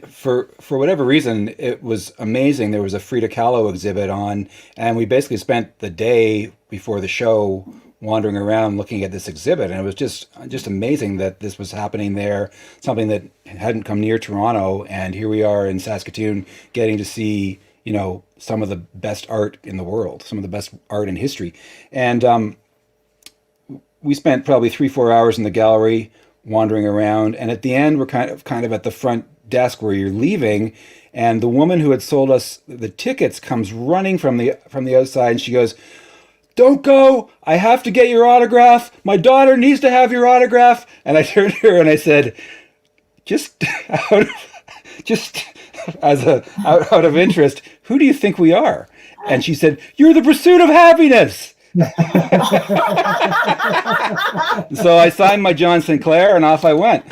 for whatever reason, it was amazing. There was a Frida Kahlo exhibit on, and we basically spent the day before the show wandering around looking at this exhibit, and it was just amazing that this was happening there, something that hadn't come near Toronto, and here we are in Saskatoon getting to see some of the best art in the world, some of the best art in history. And we spent probably 3-4 hours in the gallery wandering around, and at the end we're kind of at the front desk where you're leaving, and the woman who had sold us the tickets comes running from the outside, and she goes, "Don't go! I have to get your autograph. My daughter needs to have your autograph." And I turned to her and I said, just out of interest, who do you think we are? And she said, "You're the Pursuit of Happiness." So I signed my John Sinclair and off I went.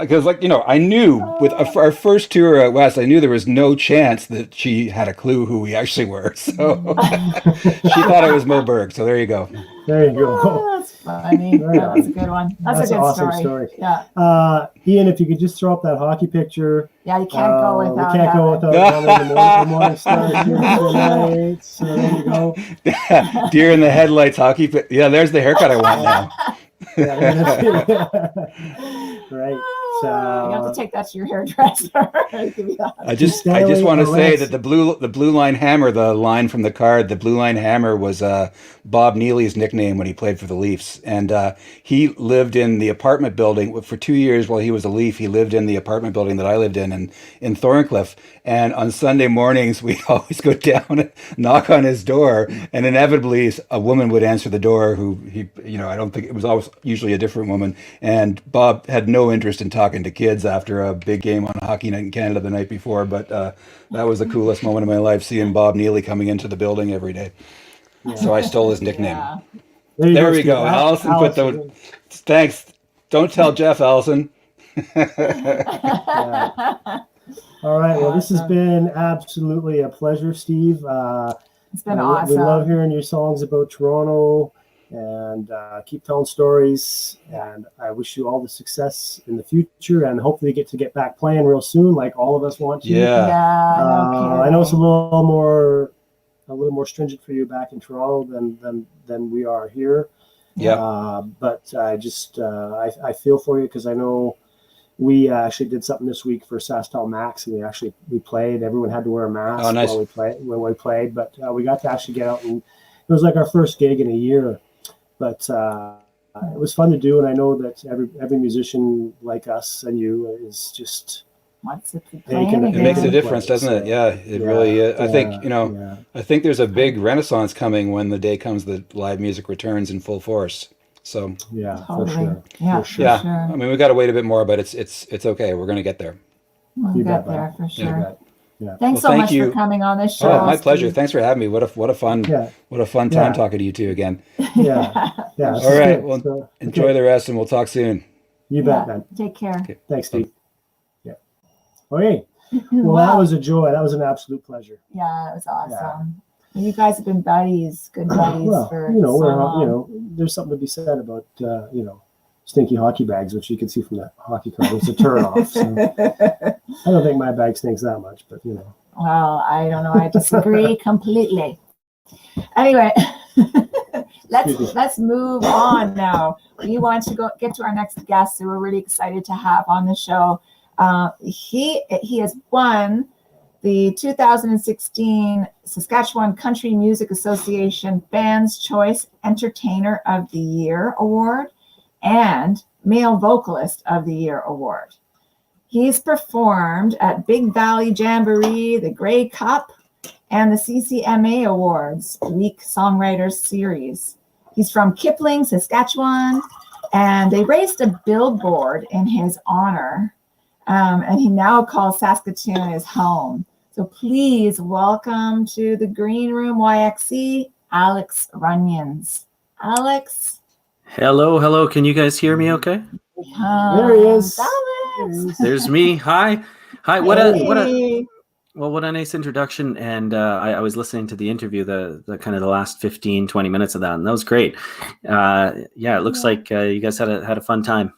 Because I knew with our first tour out west, I knew there was no chance that she had a clue who we actually were. So she thought it was Mo Berg. So there you go. There you go. Oh, that's funny. That was a good one. That's a good awesome story. Yeah. Ian, if you could just throw up that hockey picture. Yeah, you can't go without. We can't go without the morning star here tonight. So there you go. Deer in the headlights hockey. Yeah, there's the haircut I want now. Right. You have to take that to your hairdresser. I just want to say that the blue line hammer, the line from the card, the blue line hammer was Bob Neely's nickname when he played for the Leafs, and he lived in the apartment building for 2 years while he was a Leaf. He lived in the apartment building that I lived in Thorncliffe. And on Sunday mornings, we'd always go down and knock on his door, and inevitably a woman would answer the door. I don't think it was always usually a different woman. And Bob had no interest in talking to kids after a big game on a hockey night in Canada the night before. But that was the coolest moment of my life, seeing Bob Neely coming into the building every day. Yeah. So I stole his nickname. Yeah. There we go. Allison put the. Thanks. Don't tell Jeff, Allison. Yeah. All right. Well, this has been absolutely a pleasure, Steve. It's been awesome. We love hearing your songs about Toronto, and keep telling stories. And I wish you all the success in the future, and hopefully get back playing real soon, like all of us want to. Yeah. I know it's a little more stringent for you back in Toronto than we are here. Yeah. But I just I feel for you, because I know. We actually did something this week for Sastal Max, and we played. Everyone had to wear a mask while we played, but we got to actually get out and was like our first gig in a year, but it was fun to do. And I know that every musician like us and you is just, What's it It makes a Yeah. difference, doesn't it? Yeah, it really. I think I think there's a big renaissance coming when the day comes that live music returns in full force. So yeah, Totally. for sure. Yeah, For sure. yeah, sure. I mean we got to wait a bit more, but it's okay. We're gonna get there. We'll You get bet, there for You sure. bet. Yeah. Thanks Well, so thank much you. for coming on this show. Oh, my pleasure. Steve. Thanks for having me. What a fun Yeah. time Yeah. talking to you two again. Yeah. Yeah. for this All is right. good. Well, So, enjoy okay. the rest, and we'll talk soon. You bet, man. Take care. Okay. Thanks, Steve. Yeah. Okay. Well, Wow. that was a joy. That was an absolute pleasure. Yeah, it was awesome. You guys have been buddies, good buddies Well, for you know, so long. you know, there's something to be said about, you know, stinky hockey bags, which you can see from that hockey card. It's a turn off. So I don't think my bag stinks that much, but you know. Well, I don't know. I disagree completely. Anyway, let's move on now. We want to get to our next guest, who we're really excited to have on the show. He has won the 2016 Saskatchewan Country Music Association Fans Choice Entertainer of the Year Award and Male Vocalist of the Year Award. He's performed at Big Valley Jamboree, the Grey Cup, and the CCMA Awards Week Songwriters Series. He's from Kipling, Saskatchewan, and they raised a billboard in his honor, and he now calls Saskatoon his home. So please welcome to the Green Room YXE, Alex Runions. Alex. Hello. Can you guys hear me okay? There he is. Alex. There's me. Hi. What Hey. a nice introduction. And I was listening to the interview, the kind of the last 15-20 minutes of that, and that was great. It looks like you guys had a fun time.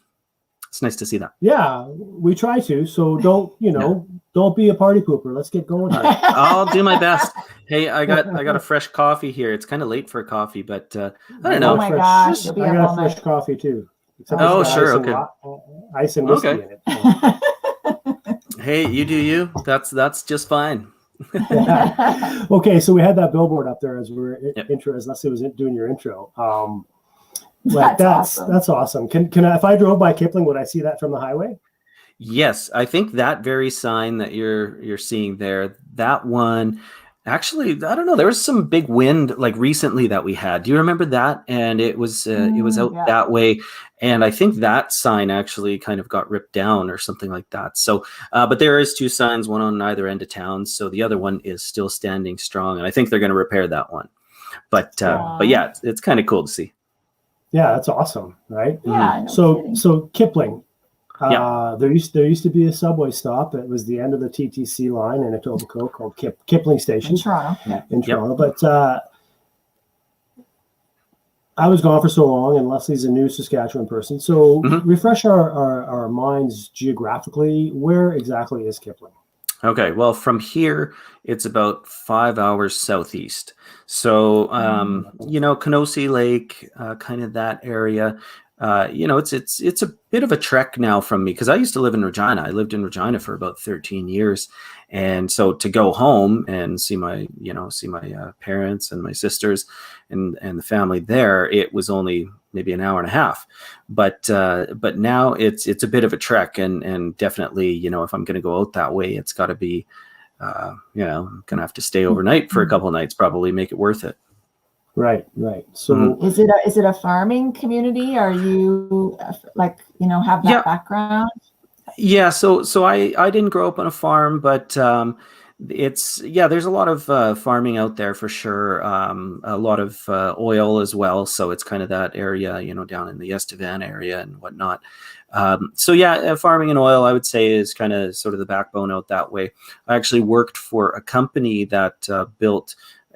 It's nice to see that. Yeah, we try to. So don't be a party pooper. Let's get going here. I'll do my best. Hey, I got a fresh coffee here. It's kind of late for a coffee, but I don't know. Oh my gosh, you'll be I up got all fresh night. coffee too. Except Oh, it's got sure, ice and okay. ice and whiskey Okay. in it. So. Hey, you do you. That's just fine. Yeah. Okay, so we had that billboard up there as we were Yep. as Leslie was doing your intro. That's awesome. That's awesome. Can I, if I drove by Kipling, would I see that from the highway? Yes, I think that very sign that you're seeing there, that one, actually, I don't know. There was some big wind like recently that we had. Do you remember that? And it was out yeah. that way, and I think that sign actually kind of got ripped down or something like that. So, but there is two signs, one on either end of town. So the other one is still standing strong, and I think they're going to repair that one. But yeah, it's kind of cool to see. Yeah, that's awesome, right? Yeah. So Kipling. Yeah. There used to be a subway stop. It was the end of the TTC line in Etobicoke called Kipling Station In Toronto. Yeah. in Toronto. But I was gone for so long, and Leslie's a new Saskatchewan person. So refresh our minds geographically. Where exactly is Kipling? Okay, well, from here, it's about 5 hours southeast. So, Kenosi Lake, kind of that area. It's a bit of a trek now from me because I used to live in Regina. I lived in Regina for about 13 years. And so to go home and see my parents and my sisters and the family there, it was only maybe an hour and a half. But now it's a bit of a trek, and definitely, if I'm going to go out that way, it's got to be, I'm going to have to stay overnight for a couple of nights, probably make it worth it. Right. So Is it a farming community? Are you have that background? Yeah, so I didn't grow up on a farm, but there's a lot of farming out there for sure. A lot of oil as well, so it's kind of that area, down in the Estevan area and whatnot. Farming and oil, I would say, is kind of sort of the backbone out that way. I actually worked for a company that built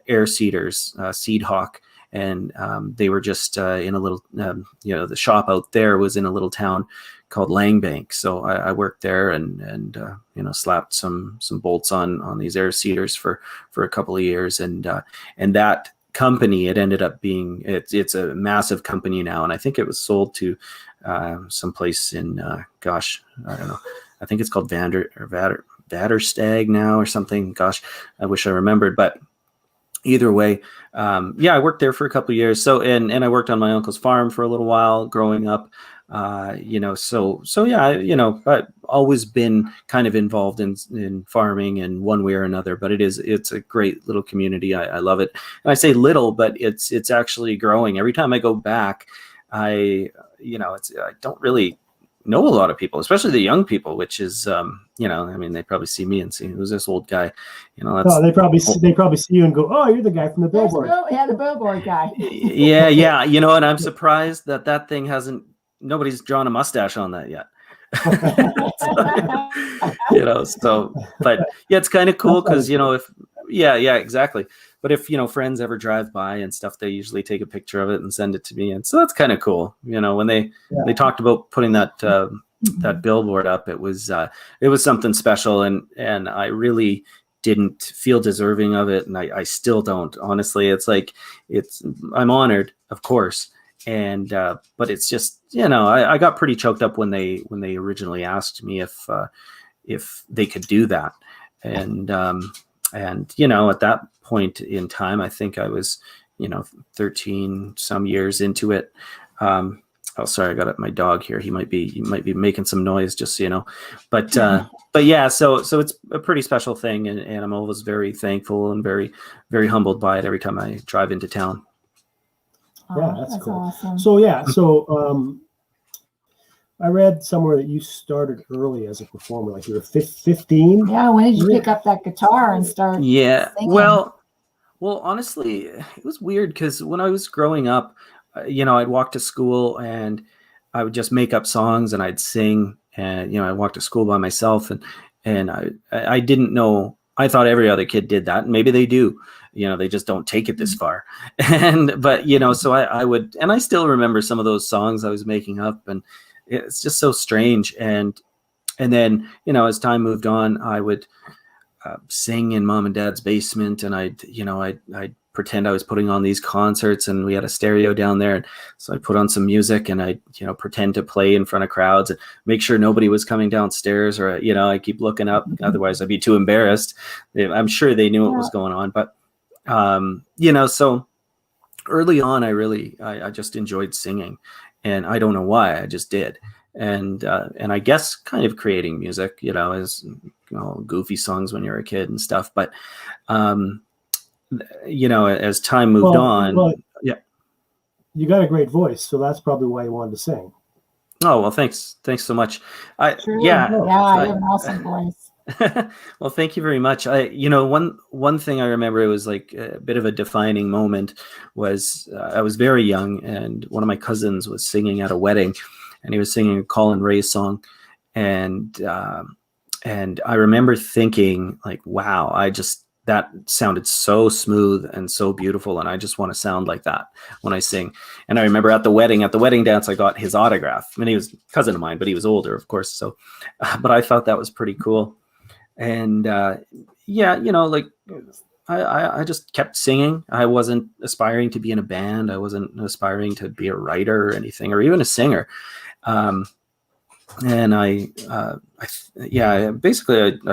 air seeders, Seed Hawk, and they were just in a little, the shop out there was in a little town called Langbank. So I worked there and slapped some bolts on these air seeders for a couple of years, and that company, it ended up being it's a massive company now, and I think it was sold to someplace in I don't know, I think it's called Vaderstag now or something. Gosh, I wish I remembered, but either way, I worked there for a couple of years. So, and I worked on my uncle's farm for a little while growing up. I've always been kind of involved in farming in one way or another, but it's a great little community. I love it. And I say little, but it's actually growing. Every time I go back, I don't really know a lot of people, especially the young people, which is, they probably see me and see, who's this old guy? They probably see you and go, oh, you're the guy from the billboard. The billboard guy. yeah. And I'm surprised that thing nobody's drawn a mustache on that yet. But yeah, it's kind of cool because, exactly. But if, friends ever drive by and stuff, they usually take a picture of it and send it to me. And so that's kind of cool. When they talked about putting that billboard up, it was something special. And I really didn't feel deserving of it. And I still don't, honestly. It's like, I'm honored, of course. And, but it's just, I got pretty choked up when they originally asked me if they could do that. And at that point in time, I think I was, 13 some years into it. Sorry, I got my dog here. He might be making some noise, just so you know. But yeah, so it's a pretty special thing, and I'm always very thankful and very, very humbled by it every time I drive into town. Yeah, that's cool. Awesome. So I read somewhere that you started early as a performer, like you were 15. Yeah, when did you pick up that guitar and start? Yeah, singing? well, honestly, it was weird because when I was growing up, I'd walk to school and I would just make up songs and I'd sing, and I'd walk to school by myself, and I didn't know. I thought every other kid did that, and maybe they do. They just don't take it this far. So I would, and I still remember some of those songs I was making up, and it's just so strange. And then, as time moved on, I would sing in mom and dad's basement, and I'd pretend I was putting on these concerts, and we had a stereo down there. And so I'd put on some music, and I'd, pretend to play in front of crowds and make sure nobody was coming downstairs, or, I keep looking up. Otherwise I'd be too embarrassed. I'm sure they knew what was going on, but, so early on, I just enjoyed singing, and I don't know why, I just did. And I guess kind of creating music, as goofy songs when you're a kid and stuff. But, as time moved on, you got a great voice, so that's probably why you wanted to sing. Oh, well, thanks so much. You have an awesome voice. Well, thank you very much. One thing I remember, it was like a bit of a defining moment, was I was very young, and one of my cousins was singing at a wedding, and he was singing a Colin Ray song, and I remember thinking, like, wow, that sounded so smooth and so beautiful, and I just want to sound like that when I sing. And I remember at the wedding dance, I got his autograph. I mean, he was a cousin of mine, but he was older, of course. So, but I thought that was pretty cool. And I just kept singing. I wasn't aspiring to be in a band. I wasn't aspiring to be a writer or anything, or even a singer. And I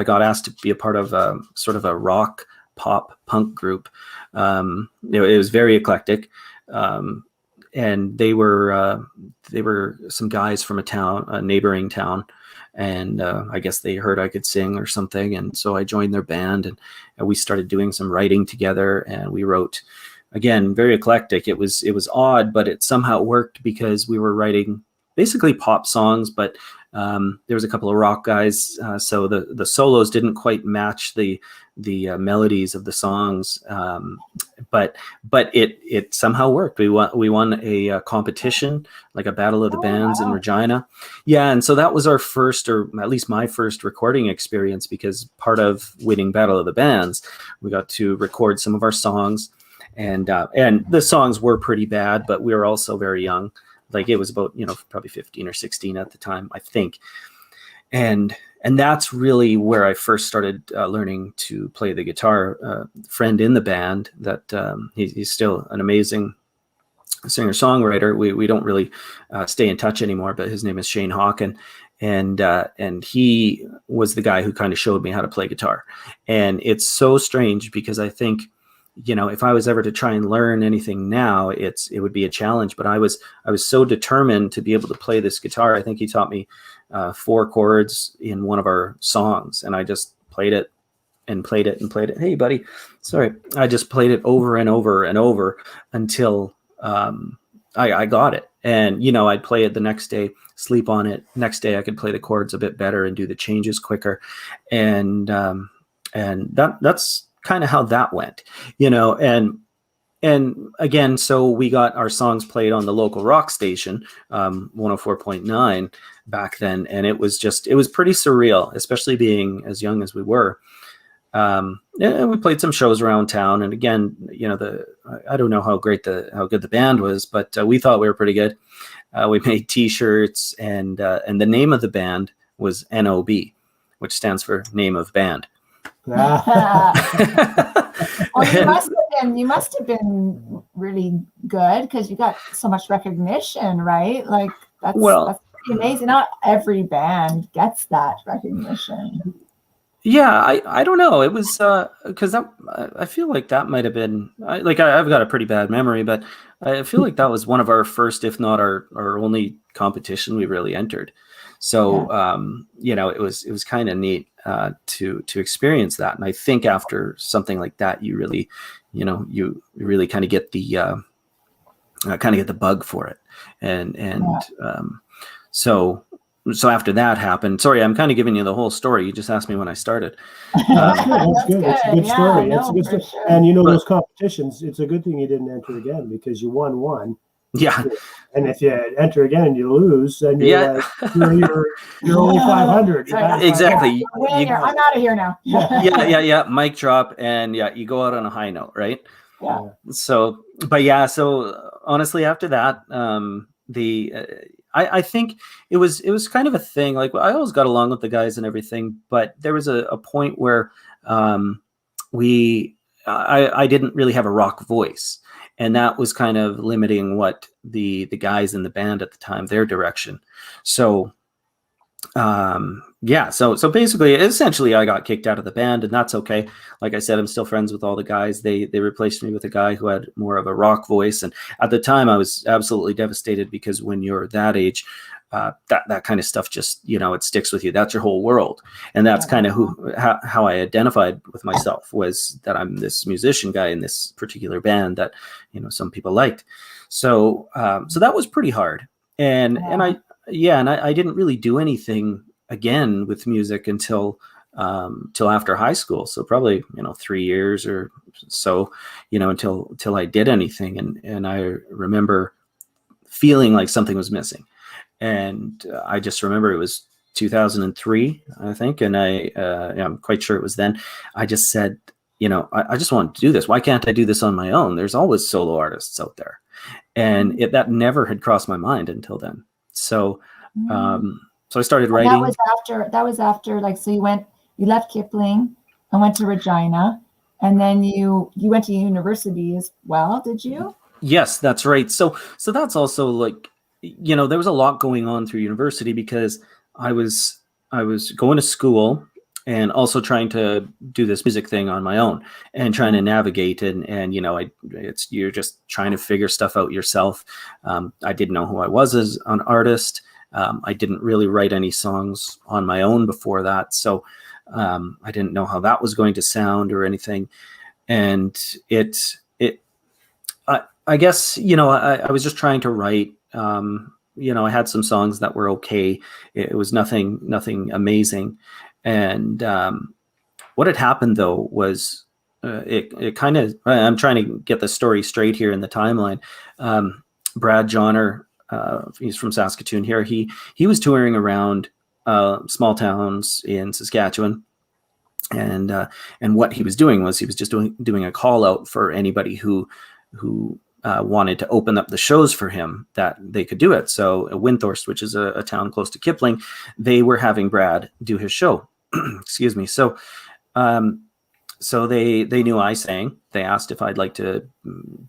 got asked to be a part of sort of a rock pop punk group. It was very eclectic. And they were some guys from a neighboring town. And I guess they heard I could sing or something. And so I joined their band, and we started doing some writing together, and we wrote, again, very eclectic. It was odd, but it somehow worked because we were writing basically pop songs, but there was a couple of rock guys. So the solos didn't quite match the melodies of the songs. But it somehow worked. We won a competition, like a Battle of the Bands in Regina. Yeah. And so that was our first, or at least my first, recording experience, because part of winning Battle of the Bands, we got to record some of our songs, and the songs were pretty bad, but we were also very young. Like, it was about, probably 15 or 16 at the time, I think. And that's really where I first started learning to play the guitar. Friend in the band that he's still an amazing singer-songwriter. We don't really stay in touch anymore, but his name is Shane Hawken. And he was the guy who kind of showed me how to play guitar. And it's so strange because I think if I was ever to try and learn anything now, it would be a challenge. But I was so determined to be able to play this guitar. I think he taught me 4 chords in one of our songs, and I just played it and played it and played it. Hey, buddy, sorry. I just played it over and over and over until I got it. And I'd play it the next day, sleep on it. Next day, I could play the chords a bit better and do the changes quicker. And that's kind of how that went, and again, so we got our songs played on the local rock station, 104.9 back then. And it was pretty surreal, especially being as young as we were. And we played some shows around town. And again, I don't know how good the band was, but we thought we were pretty good. We made T-shirts, and the name of the band was NOB, which stands for Name of Band. Well, you must have been really good, because you got so much recognition, right? Like that's pretty amazing. Not every band gets that recognition. Yeah, I don't know. It was because I feel like that might have been I've got a pretty bad memory, but I feel like that was one of our first, if not our only competition we really entered. So it was kind of neat to experience that. And I think after something like that, you really, you really kind of get the bug for it. So after that happened, sorry, I'm kind of giving you the whole story. You just asked me when I started. That's good. It's a good story. Yeah, It's a good story. sure. And those competitions, it's a good thing you didn't enter again, because you won one. Yeah. And if you enter again and you lose, then you're only 500. Exactly. I'm out of here now. Yeah. Mic drop, and you go out on a high note, right? Yeah. So honestly, after that, I think it was kind of a thing. Like, I always got along with the guys and everything, but there was a point where I didn't really have a rock voice, and that was kind of limiting what the guys in the band at the time, their direction. So so basically, essentially, I got kicked out of the band, and that's okay. Like I said, I'm still friends with all the guys. They replaced me with a guy who had more of a rock voice, and at the time, I was absolutely devastated, because when you're that age, that kind of stuff just it sticks with you. That's your whole world, and that's kind of how I identified with myself, was that I'm this musician guy in this particular band that some people liked. So that was pretty hard, and I didn't really do anything again with music until after high school. So probably 3 years or so, until I did anything. And I remember feeling like something was missing, and I just remember it was 2003, I think, and I'm quite sure it was then. I just said, I just want to do this. Why can't I do this on my own? There's always solo artists out there, and that never had crossed my mind until then. So so I started writing. That was after so you left Kipling and went to Regina, and then you went to university as well, did you? Yes, that's right. So that's also there was a lot going on through university, because I was going to school and also trying to do this music thing on my own, and trying to navigate and you're just trying to figure stuff out yourself. I didn't know who I was as an artist. I didn't really write any songs on my own before that. So I didn't know how that was going to sound or anything. And I guess, I was just trying to write. I had some songs that were okay. It was nothing amazing. And what had happened, though, was it kind of, I'm trying to get the story straight here in the timeline. Brad Johnner, he's from Saskatchewan here. He was touring around small towns in Saskatchewan, and what he was doing was he was just doing a call out for anybody who wanted to open up the shows for him, that they could do it. So Windthorst, which is a town close to Kipling, they were having Brad do his show. Excuse me. So they knew I sang. They asked if I'd like to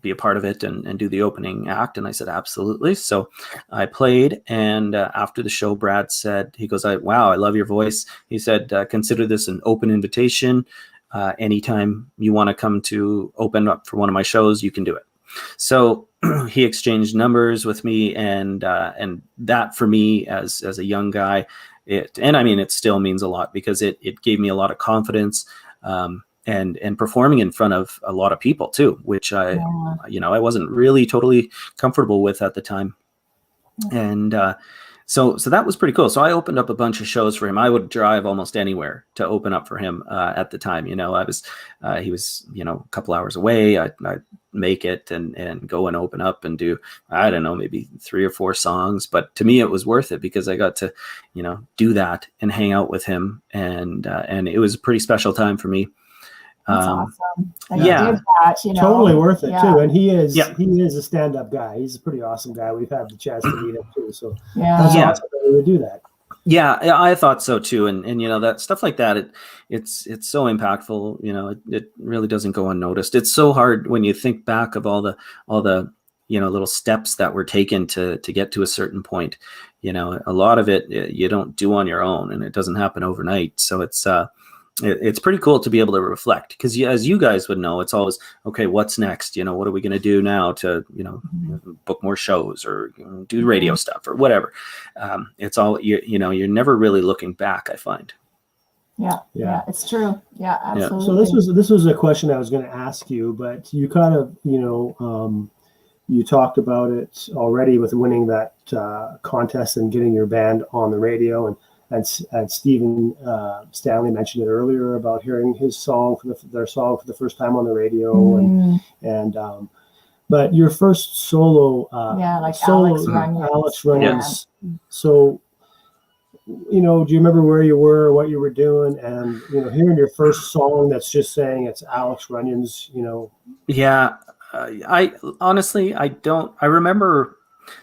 be a part of it and do the opening act. And I said, absolutely. So I played. And after the show, Brad said, he goes, wow, I love your voice. He said, consider this an open invitation. anytime you want to come to open up for one of my shows, you can do it. So he exchanged numbers with me, and that for me as a young guy, it still means a lot, because it gave me a lot of confidence, and performing in front of a lot of people too, which I wasn't really totally comfortable with at the time. And so that was pretty cool. So I opened up a bunch of shows for him. I would drive almost anywhere to open up for him at the time. He was a couple hours away. I'd make it and go and open up and do, I don't know, maybe 3 or 4 songs. But to me, it was worth it, because I got to, do that and hang out with him. And it was a pretty special time for me. That's awesome. That yeah. you did that, Totally worth it too. And he is Yeah. he is a stand-up guy. He's a pretty awesome guy. We've had the chance to meet him too. So Yeah. that's awesome that we would do that. Yeah, I thought so too. And that stuff like that, it's so impactful. It really doesn't go unnoticed. It's so hard when you think back of all the little steps that were taken to get to a certain point. A lot of it you don't do on your own, and it doesn't happen overnight. So it's pretty cool to be able to reflect, because as you guys would know, it's always, okay, what's next? What are we going to do now to, book more shows or do radio stuff or whatever. It's all, you're never really looking back, I find. Yeah, it's true. Yeah, absolutely. So this was a question I was going to ask you, but you kind of, you talked about it already with winning that contest and getting your band on the radio, and Stephen Stanley mentioned it earlier about hearing his song their song for the first time on the radio, and but your first solo, like solo, Alex Runions. So, do you remember where you were, what you were doing, and hearing your first song that's just saying it's Alex Runions, Yeah, I honestly don't. I remember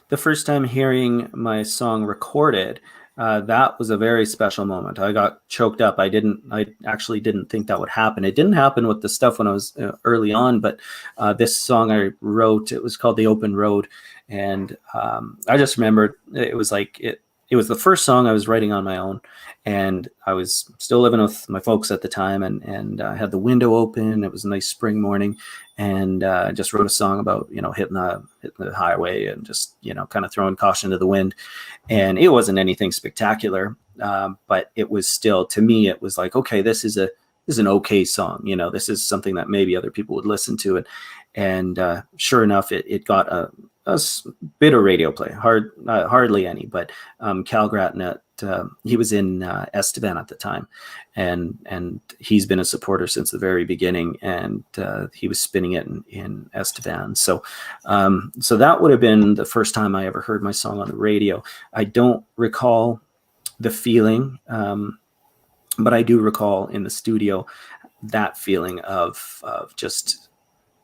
the first time hearing my song recorded. That was a very special moment. I got choked up. I actually didn't think that would happen. It didn't happen with the stuff when I was early on, but this song I wrote, it was called The Open Road. And I just remembered it was like, it was the first song I was writing on my own. And I was still living with my folks at the time, and I had the window open. It was a nice spring morning, and I just wrote a song about, hitting the highway and just, kind of throwing caution to the wind. And it wasn't anything spectacular, but it was still, to me, it was like, okay, this is an okay song. This is something that maybe other people would listen to. And sure enough, it got a bit of radio play, hardly any, but Cal Gratnett, he was in Estevan at the time, and he's been a supporter since the very beginning, and he was spinning it in Estevan. So that would have been the first time I ever heard my song on the radio. I don't recall the feeling, but I do recall in the studio that feeling of just,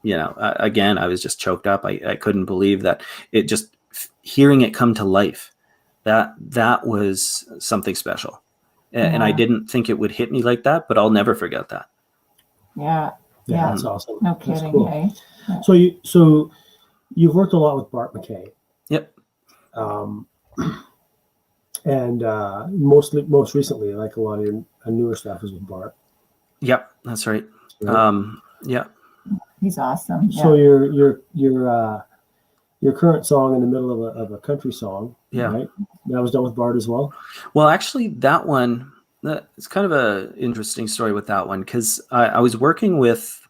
again, I was just choked up. I couldn't believe that it just, hearing it come to life, that was something special. And I didn't think it would hit me like that, but I'll never forget that. Yeah. That's awesome. No That's kidding. cool. Hey? Yeah. So you've worked a lot with Bart McKay. Yep. And most recently, like a lot of your newer stuff is with Bart. Yep, that's right. Right? Yeah. He's awesome. So your current song in the middle of a country song, right? That was done with Bart as well. Well, actually, that one, it's kind of a interesting story with that one, because I was working with,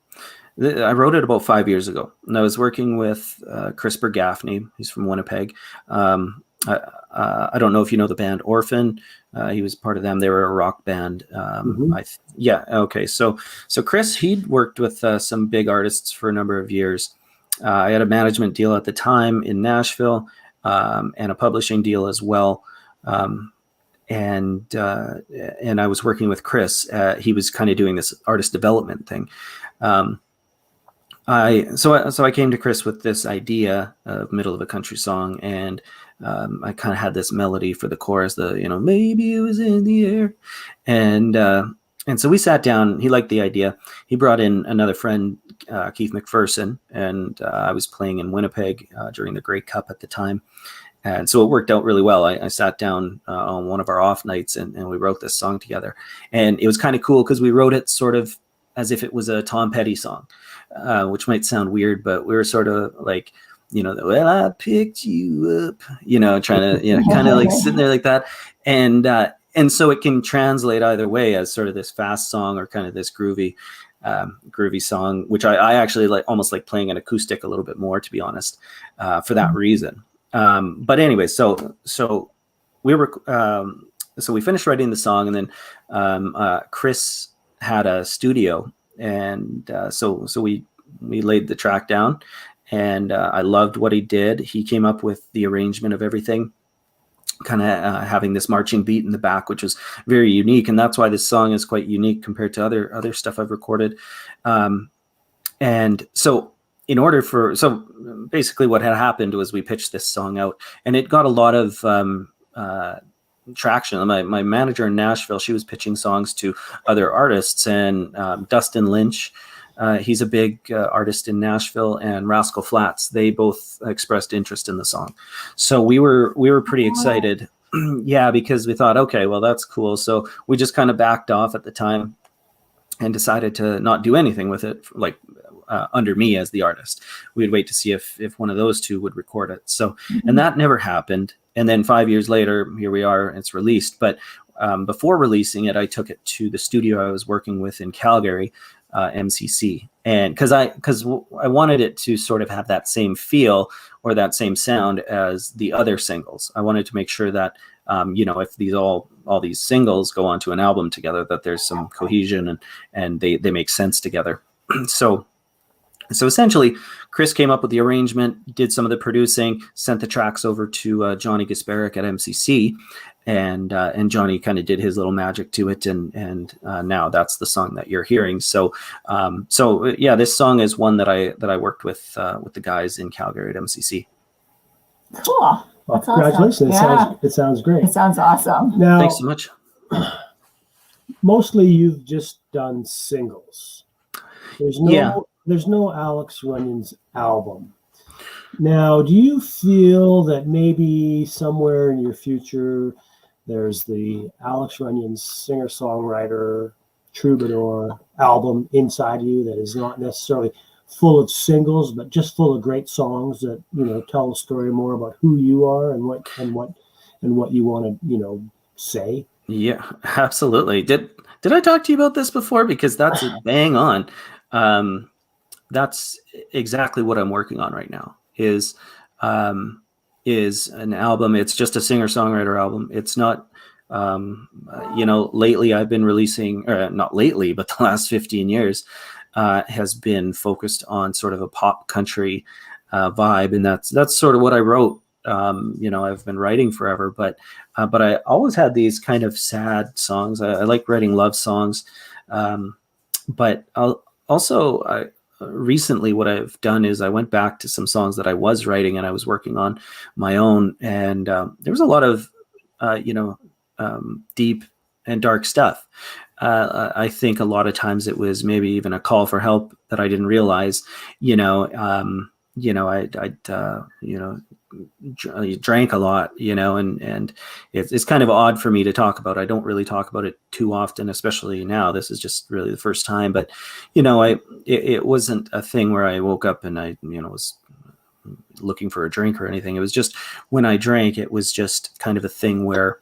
I wrote it about 5 years ago, and I was working with Chris Gaffney. He's from Winnipeg. I don't know if you know the band Orphan. He was part of them. They were a rock band. Okay. So Chris, he'd worked with some big artists for a number of years. I had a management deal at the time in Nashville, and a publishing deal as well. And I was working with Chris. He was kind of doing this artist development thing. So I came to Chris with this idea of middle of a country song, and I kind of had this melody for the chorus, maybe it was in the air, and so we sat down. He liked the idea. He brought in another friend, Keith McPherson, and I was playing in Winnipeg during the Grey Cup at the time, and so it worked out really well. I sat down on one of our off nights, and we wrote this song together, and it was kind of cool because we wrote it sort of as if it was a Tom Petty song, which might sound weird, but we were sort of like, well, I picked you up, trying to, kind of like sitting there like that. And so it can translate either way as sort of this fast song or kind of this groovy song, which I actually like, almost like playing an acoustic a little bit more, to be honest, for that reason. But anyway, so we were, so we finished writing the song, and then Chris had a studio, and so we laid the track down, and I loved what he did. He came up with the arrangement of everything, kind of having this marching beat in the back, which was very unique, and that's why this song is quite unique compared to other stuff I've recorded. And so basically what had happened was we pitched this song out, and it got a lot of traction. My manager in Nashville, she was pitching songs to other artists, and Dustin Lynch, he's a big artist in Nashville, and Rascal Flatts, they both expressed interest in the song. So we were pretty excited. Yeah, because we thought, okay, well, that's cool. So we just kind of backed off at the time and decided to not do anything with it, like under me as the artist. We'd wait to see if one of those two would record it. So, and that never happened. And then 5 years later, here we are, it's released. But before releasing it, I took it to the studio I was working with in Calgary, MCC. And because I wanted it to sort of have that same feel or that same sound as the other singles. I wanted to make sure that, if all these singles go onto an album together, that there's some cohesion and they make sense together. So essentially, Chris came up with the arrangement, did some of the producing, sent the tracks over to Johnny Gasparic at MCC, and Johnny kind of did his little magic to it, and now that's the song that you're hearing. So yeah, this song is one that I worked with the guys in Calgary at MCC. Cool. Well, That's congratulations! awesome. It sounds great. It sounds awesome. Now, Thanks so much. mostly you've just done singles. There's no Alex Runions album. Now, do you feel that maybe somewhere in your future there's the Alex Runions singer-songwriter troubadour album inside you that is not necessarily full of singles, but just full of great songs that tell a story more about who you are and what you want to say? Yeah, absolutely. Did I talk to you about this before? Because that's bang on. That's exactly what I'm working on right now. Is an album. It's just a singer-songwriter album. It's not. Lately I've been releasing, or not lately, but the last 15 years has been focused on sort of a pop country vibe, and that's sort of what I wrote. I've been writing forever, but I always had these kind of sad songs. I like writing love songs, but recently what I've done is I went back to some songs that I was writing and I was working on my own, and there was a lot of deep and dark stuff. I think a lot of times it was maybe even a call for help that I didn't realize. I drank a lot, and it's kind of odd for me to talk about. I don't really talk about it too often, especially now. This is just really the first time, but it wasn't a thing where I woke up and I was looking for a drink or anything. It was just when I drank, it was just kind of a thing where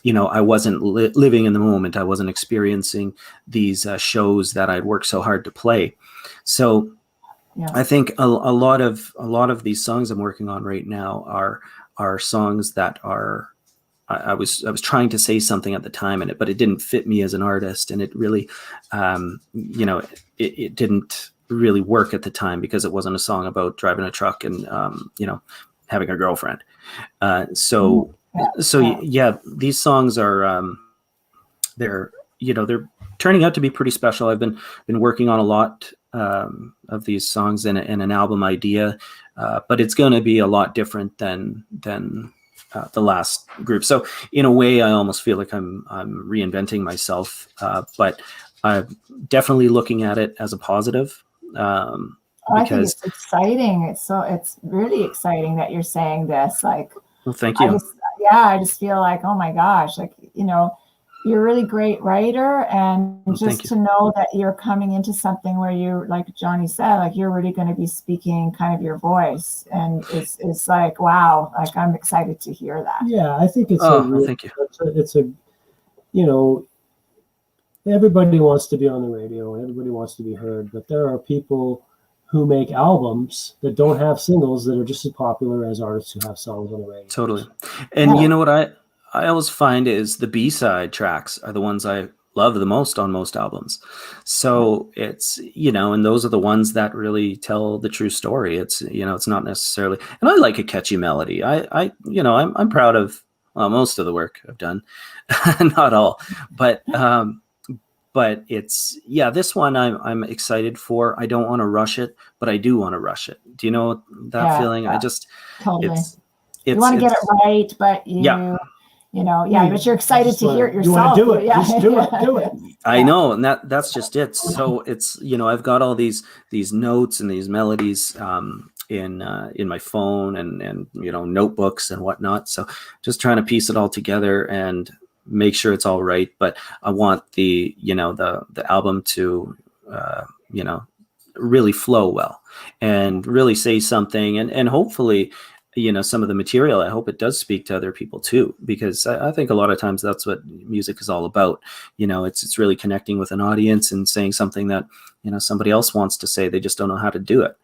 I wasn't living in the moment. I wasn't experiencing these shows that I'd worked so hard to play. So yeah. I think a lot of these songs I'm working on right now are songs that are, I was trying to say something at the time but it didn't fit me as an artist, and it really, it didn't really work at the time because it wasn't a song about driving a truck and having a girlfriend. So these songs are they're turning out to be pretty special. I've been working on a lot of these songs in an album idea, but it's going to be a lot different than the last group. So in a way, I almost feel like I'm reinventing myself, but I'm definitely looking at it as a positive. I think it's exciting. It's really exciting that you're saying this. Like, well, thank you. I just feel like, oh my gosh, like, you're a really great writer, and Well, just to know that you're coming into something where you're, like Johnny said, like you're really going to be speaking kind of your voice, and it's like, wow, like I'm excited to hear that. Yeah, I think it's thank you. it's a, you know, everybody wants to be on the radio and everybody wants to be heard, but there are people who make albums that don't have singles that are just as popular as artists who have songs on the radio. Totally. And you know what I always find is the B-side tracks are the ones I love the most on most albums. So it's, you know, and those are the ones that really tell the true story. It's, you know, it's not necessarily, and I like a catchy melody. You know, I'm proud of most of the work I've done, not all, but it's, yeah, this one I'm excited for. I don't want to rush it, but I do want to rush it. Do you know that feeling? Yeah, I just, totally. you want to get it right, but you know, but you're excited to hear it yourself. You want to do it. Just do it. I know. And that's just it. So it's, you know, I've got all these notes and these melodies in my phone and, you know, notebooks and whatnot. So just trying to piece it all together and make sure it's all right. But I want the album to, you know, really flow well and really say something, and hopefully, you know, some of the material, I hope it does speak to other people too, because I think a lot of times that's what music is all about. You know, it's really connecting with an audience and saying something that, you know, somebody else wants to say, they just don't know how to do it.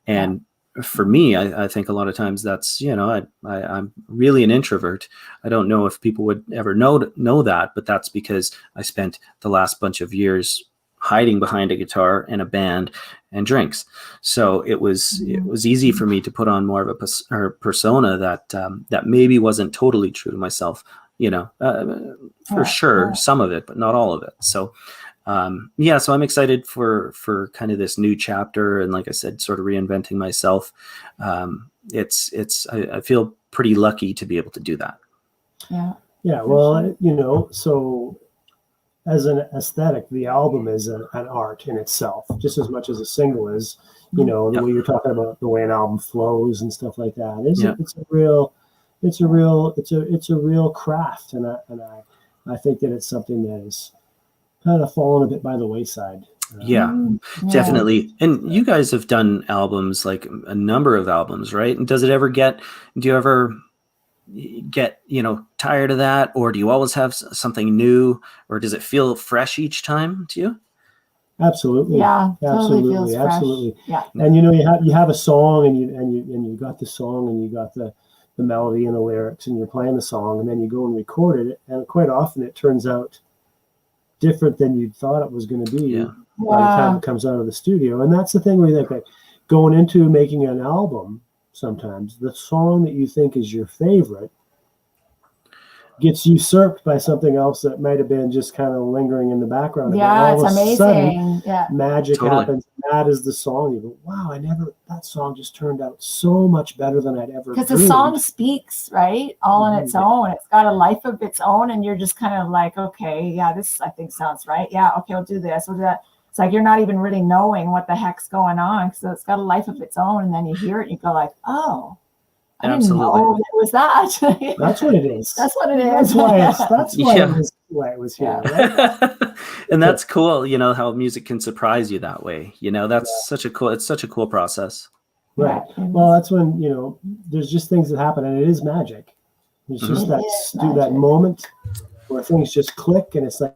And for me, I think a lot of times that's, you know, I'm really an introvert. I don't know if people would ever know that, but that's because I spent the last bunch of years hiding behind a guitar and a band and drinks. So it was easy for me to put on more of a persona that maybe wasn't totally true to myself, you know, for sure, some of it, but not all of it. So so I'm excited for kind of this new chapter, and like I said, sort of reinventing myself. I feel pretty lucky to be able to do that. Yeah. Well, you know, so as an aesthetic, the album is an art in itself, just as much as a single is. You know, the way you're talking about the way an album flows and stuff like that. It's a real craft, and I think that it's something that is kind of fallen a bit by the wayside. Definitely. And you guys have done albums, like a number of albums, right? And do you ever get, you know, tired of that, or do you always have something new, or does it feel fresh each time to you? Absolutely. Yeah, totally feels fresh. Absolutely. Yeah. And you know, you have a song, and you got the song, and you got the melody and the lyrics, and you're playing the song, and then you go and record it, and quite often it turns out different than you thought it was going to be by the time it comes out of the studio. And that's the thing where you think, like, going into making an album, sometimes the song that you think is your favorite gets usurped by something else that might have been just kind of lingering in the background. Yeah, it's amazing. Magic happens. That is the song. You go, wow, that song just turned out so much better than I'd ever dreamed. Because the song speaks, right? All on its own. It's got a life of its own, and you're just kind of like, okay, yeah, this I think sounds right. Yeah, okay, we'll do this. We'll do that. It's like you're not even really knowing what the heck's going on. So it's got a life of its own, and then you hear it and you go like, oh, I didn't know it was that. That's what it is. That's what it is. That's why it was here. Right? And that's cool, you know, how music can surprise you that way. You know, that's such a cool process. Right. Well, that's when, you know, there's just things that happen, and it is magic. It's just that moment where things just click, and it's like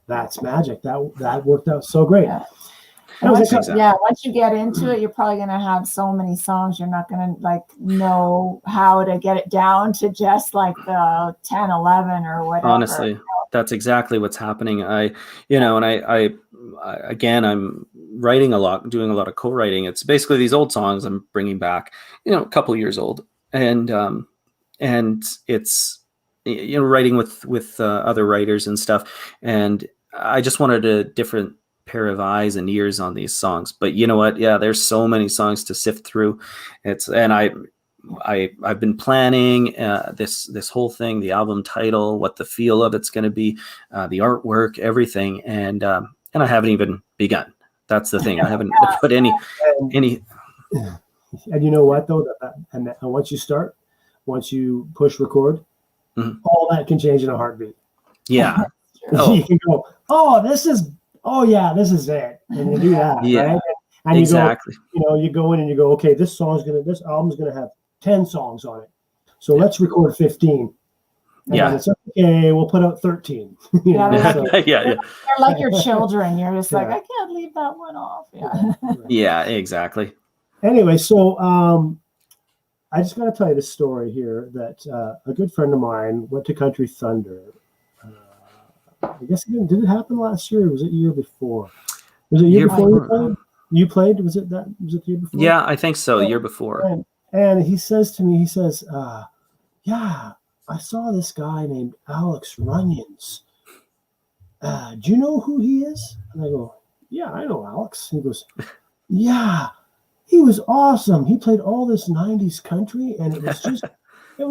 that's magic. That worked out so great. Yeah. Once you get into it, you're probably going to have so many songs, you're not going to like know how to get it down to just like the 10, 11 or whatever. Honestly, that's exactly what's happening. I'm writing a lot, doing a lot of co-writing. It's basically these old songs I'm bringing back, you know, a couple years old, and it's, you know, writing with other writers and stuff. And I just wanted a different pair of eyes and ears on these songs. But you know what? Yeah, there's so many songs to sift through. I've been planning this whole thing, the album title, what the feel of it's going to be, the artwork, everything, and I haven't even begun. That's the thing. I haven't put any. And you know what though? And once you push record, all that can change in a heartbeat. Yeah. Oh. You can go, this is it. And you do that, Yeah, right? And exactly. you go in and you go, okay, this album's going to have 10 songs on it. So let's record 15. And Yeah. it's okay, we'll put out 13. Yeah, Yeah. They're like your children. You're just like, Yeah. I can't leave that one off. Yeah. Yeah, exactly. Anyway, so I just got to tell you this story here that a good friend of mine went to Country Thunder. I guess did it happen last year or was it the year before? Was it the year before you played? You played? Was it the year before? Yeah, I think so. Year before. And he says to me, yeah, I saw this guy named Alex Runions. Do you know who he is? And I go, yeah, I know Alex. And he goes, yeah, he was awesome. He played all this 90s country, and it was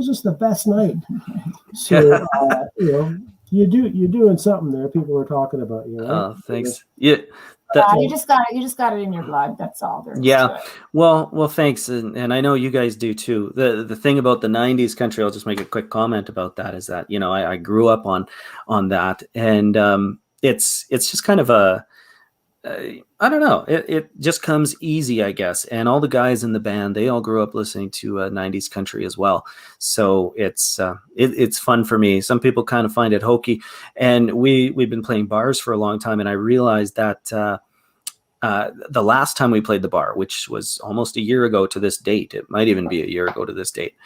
just the best night. So, you're doing something there. People are talking about you. Right? Oh, thanks. Yeah. You just got it in your blood. That's all there is to it. Well, thanks, and I know you guys do too. The thing about the '90s country, I'll just make a quick comment about that. Is that I grew up on that, and it's just kind of I don't know. It just comes easy, I guess. And all the guys in the band, they all grew up listening to '90s country as well. So it's fun for me. Some people kind of find it hokey, and we've been playing bars for a long time. And I realized that the last time we played the bar, which was almost a year ago to this date, it might even be a year ago to this date.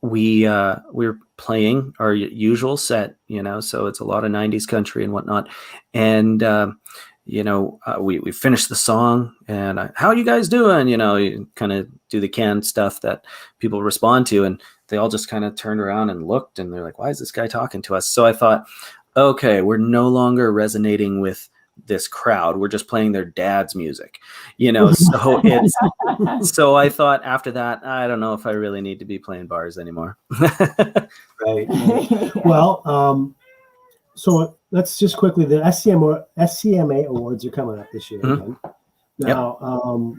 We were playing our usual set, so it's a lot of '90s country and whatnot. And we finished the song, and how are you guys doing? You kind of do the canned stuff that people respond to, and they all just kind of turned around and looked, and they're like, why is this guy talking to us? So I thought, okay, we're no longer resonating with this crowd. We're just playing their dad's music, so so I thought after that, I don't know if I really need to be playing bars anymore. Right. Well, so let's just quickly, the SCMA awards are coming up this year again. Now,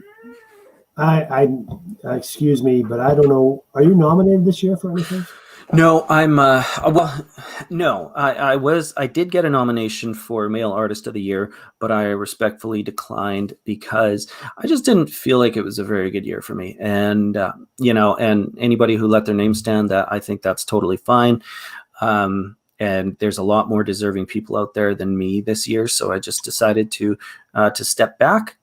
I excuse me, but I don't know, are you nominated this year for anything? No, I'm no, I did get a nomination for Male Artist of the Year, but I respectfully declined because I just didn't feel like it was a very good year for me. And and anybody who let their name stand, that I think that's totally fine. And there's a lot more deserving people out there than me this year, so I just decided to step back.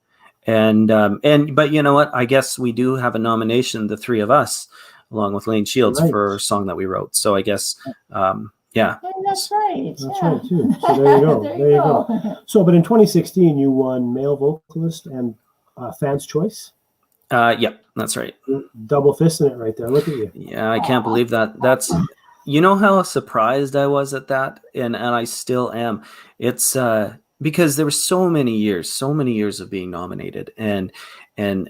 But you know what? I guess we do have a nomination, the three of us, along with Lane Shields, for a song that we wrote. So I guess, yeah. That's right. That's right, too. So there you go. there you go. So, but in 2016, you won Male Vocalist and Fans' Choice. Yep, that's right. Double fisting it right there. Look at you. Yeah, I can't believe that. That's, how surprised I was at that, and I still am. It's because there were so many years of being nominated and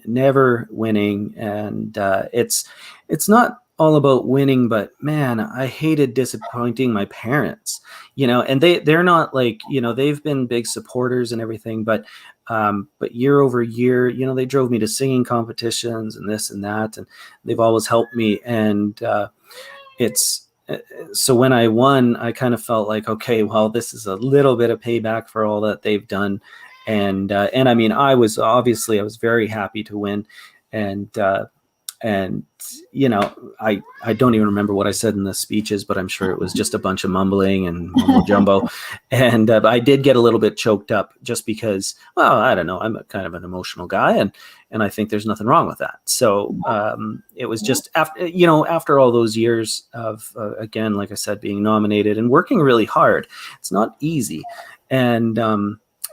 never winning, and it's not all about winning, but man, I hated disappointing my parents, and they're not like, they've been big supporters and everything, but year over year, they drove me to singing competitions and this and that, and they've always helped me. And so when I won, I kind of felt like, okay, well, this is a little bit of payback for all that they've done. And I mean, I was very happy to win. And I don't even remember what I said in the speeches, but I'm sure it was just a bunch of mumbling and mumbo jumbo. And I did get a little bit choked up just because, well, I don't know, I'm kind of an emotional guy, and I think there's nothing wrong with that. So it was just after all those years of, again, like I said, being nominated and working really hard. It's not easy. And,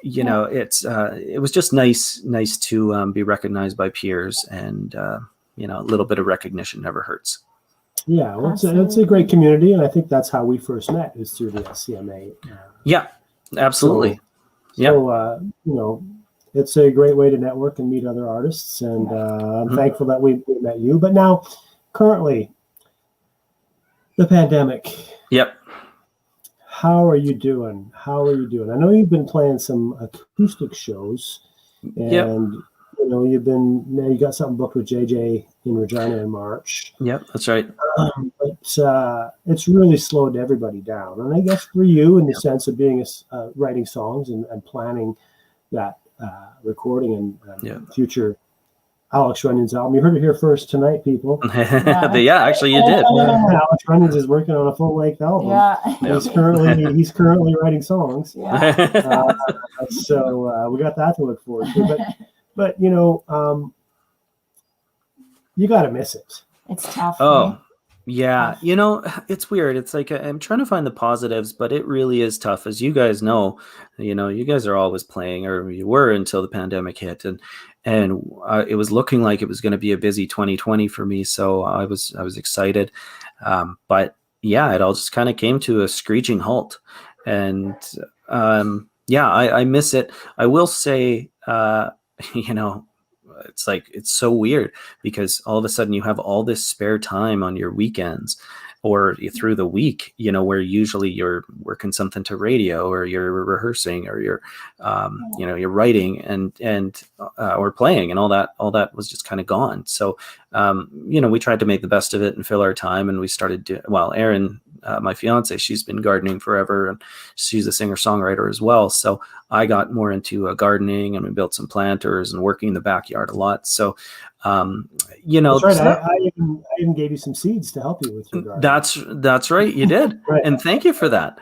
it was just nice to be recognized by peers, and, a little bit of recognition never hurts. Yeah, well, it's a great community, and I think that's how we first met, is through the SCMA. Yeah, absolutely. So it's a great way to network and meet other artists, and I'm thankful that we met you. But now, currently, the pandemic. Yep. How are you doing? I know you've been playing some acoustic shows, and you got something booked with JJ in Regina in March. Yep, that's right. But it's really slowed everybody down. And I guess for you, in the sense of being writing songs and planning that recording and future Alex Runions album. You heard it here first tonight, people. Yeah, actually, you did. Alex Runions is working on a full-length album. Yeah. He's currently writing songs. Yeah. So we got that to look forward to. But you know, you got to miss it. It's tough. Oh, right? yeah. You know, it's weird. It's like I'm trying to find the positives, but it really is tough. As you guys know, you guys are always playing, or you were until the pandemic hit, and it was looking like it was going to be a busy 2020 for me. So I was excited, but yeah, it all just kind of came to a screeching halt, and yeah, I miss it. I will say, it's so weird because all of a sudden you have all this spare time on your weekends or through the week, where usually you're working something to radio or you're rehearsing or you're, you're writing and or playing, and all that was just kind of gone. So, we tried to make the best of it and fill our time, and we started Erin, my fiance, she's been gardening forever, and she's a singer-songwriter as well. So I got more into gardening, and we built some planters and working in the backyard a lot. So, that's right. I even gave you some seeds to help you with your garden. That's right. You did. Right. And thank you for that.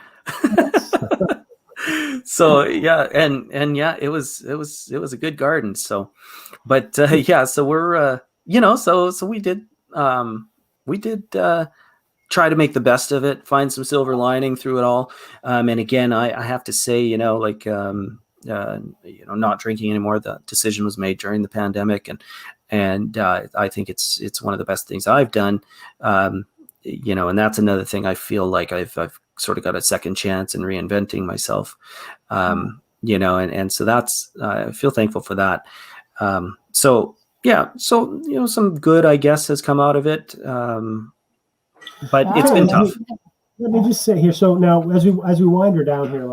So yeah. And yeah, it was a good garden. So, but yeah, so we're, so we did try to make the best of it, find some silver lining through it all. And again, I have to say, not drinking anymore, the decision was made during the pandemic, and I think it's one of the best things I've done. And that's another thing I feel like I've sort of got a second chance in reinventing myself. And so that's, I feel thankful for that. So yeah, so, some good, I guess, has come out of it. But it's been tough. Let me just say here. So now, as we wind her down here,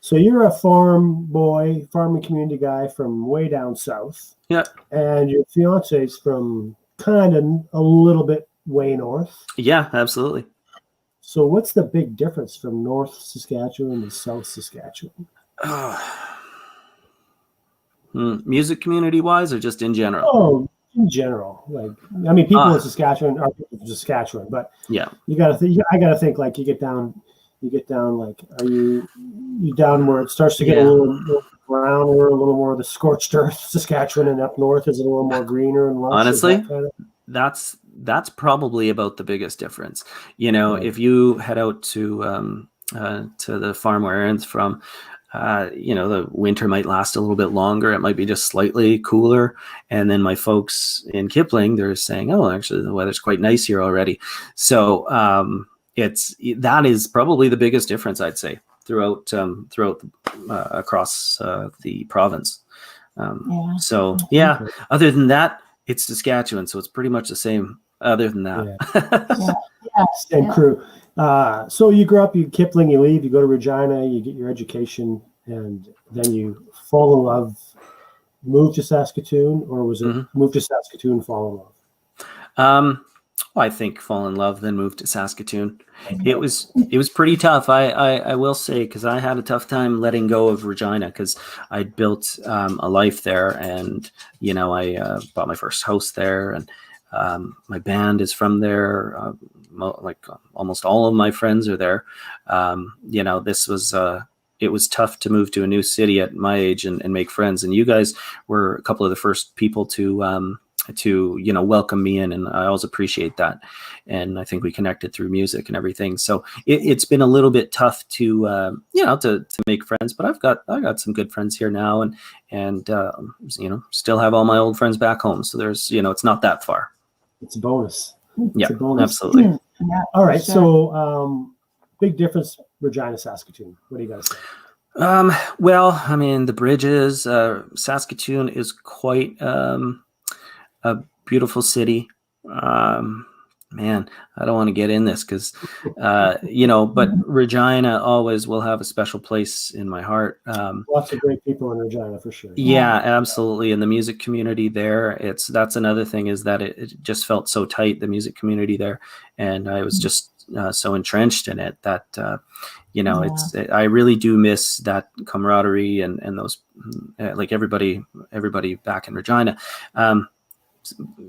so you're a farming community guy from way down south. Yeah. And your fiance's from kind of a little bit way north. Yeah, absolutely. So what's the big difference from North Saskatchewan to South Saskatchewan? Music community wise, or just in general? Oh, in general. People in Saskatchewan are people from Saskatchewan, but yeah, I gotta think you get down, are you down where it starts to get a little browner, a little more of the scorched earth, Saskatchewan, and up north is a little more greener and lush? Honestly, that's probably about the biggest difference. Right. If you head out to the farm where Erin's from, the winter might last a little bit longer. It might be just slightly cooler. And then my folks in Kipling, they're saying, oh, actually the weather's quite nice here already. So that is probably the biggest difference, I'd say, throughout across the province. So yeah, other than that, it's Saskatchewan. So it's pretty much the same other than that. Same crew. So you grow up, you Kipling, you leave, you go to Regina, you get your education, and then you fall in love, move to Saskatoon, or was it move to Saskatoon, fall in love? I think fall in love, then move to Saskatoon. It was pretty tough. I will say, because I had a tough time letting go of Regina, because I'd built a life there, and I bought my first house there, and my band is from there. Almost all of my friends are there. It was tough to move to a new city at my age and make friends. And you guys were a couple of the first people to welcome me in, and I always appreciate that. And I think we connected through music and everything. So it's been a little bit tough to make friends, but I got some good friends here now, and still have all my old friends back home. So there's it's not that far. It's a bonus. Yeah, absolutely. Yeah, all right. Sure. So big difference, Regina, Saskatoon. What do you guys say? The bridges, Saskatoon is quite a beautiful city. man, I don't want to get in this because, but Regina always will have a special place in my heart. Lots of great people in Regina for sure. Yeah, absolutely. In the music community there, that's another thing is that it just felt so tight, the music community there. And I was just so entrenched in it that, I really do miss that camaraderie and those, like everybody back in Regina.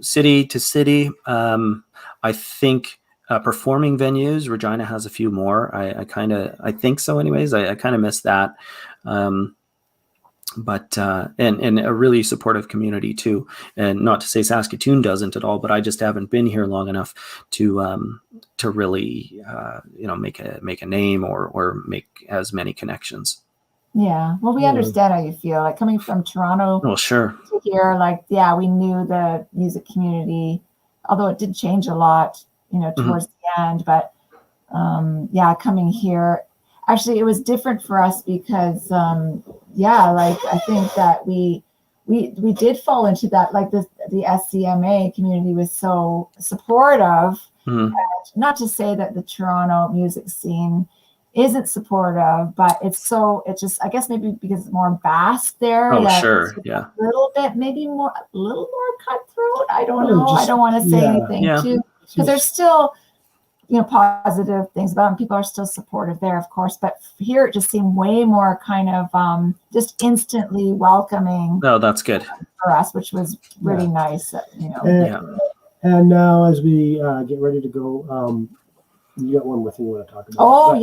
City to city, I think performing venues, Regina has a few more. I think so anyways. I kind of miss that. But and a really supportive community too. And not to say Saskatoon doesn't at all, but I just haven't been here long enough to really make a name or make as many connections. Yeah. Well, we understand how you feel. Like coming from Toronto. Well, sure. To here, we knew the music community, although it did change a lot, towards the end. But coming here, actually, it was different for us because, I think that we did fall into that. Like the SCMA community was so supportive. And not to say that the Toronto music scene isn't supportive, but it's just, I guess maybe because it's more vast there. Oh, sure. Yeah. A little more cutthroat. I don't know. I don't want to say anything too, because there's still, positive things about them. People are still supportive there, of course, but here it just seemed way more kind of just instantly welcoming. Oh, that's good for us, which was really nice. And now as we get ready to go, you got one more thing you want to talk about? Oh,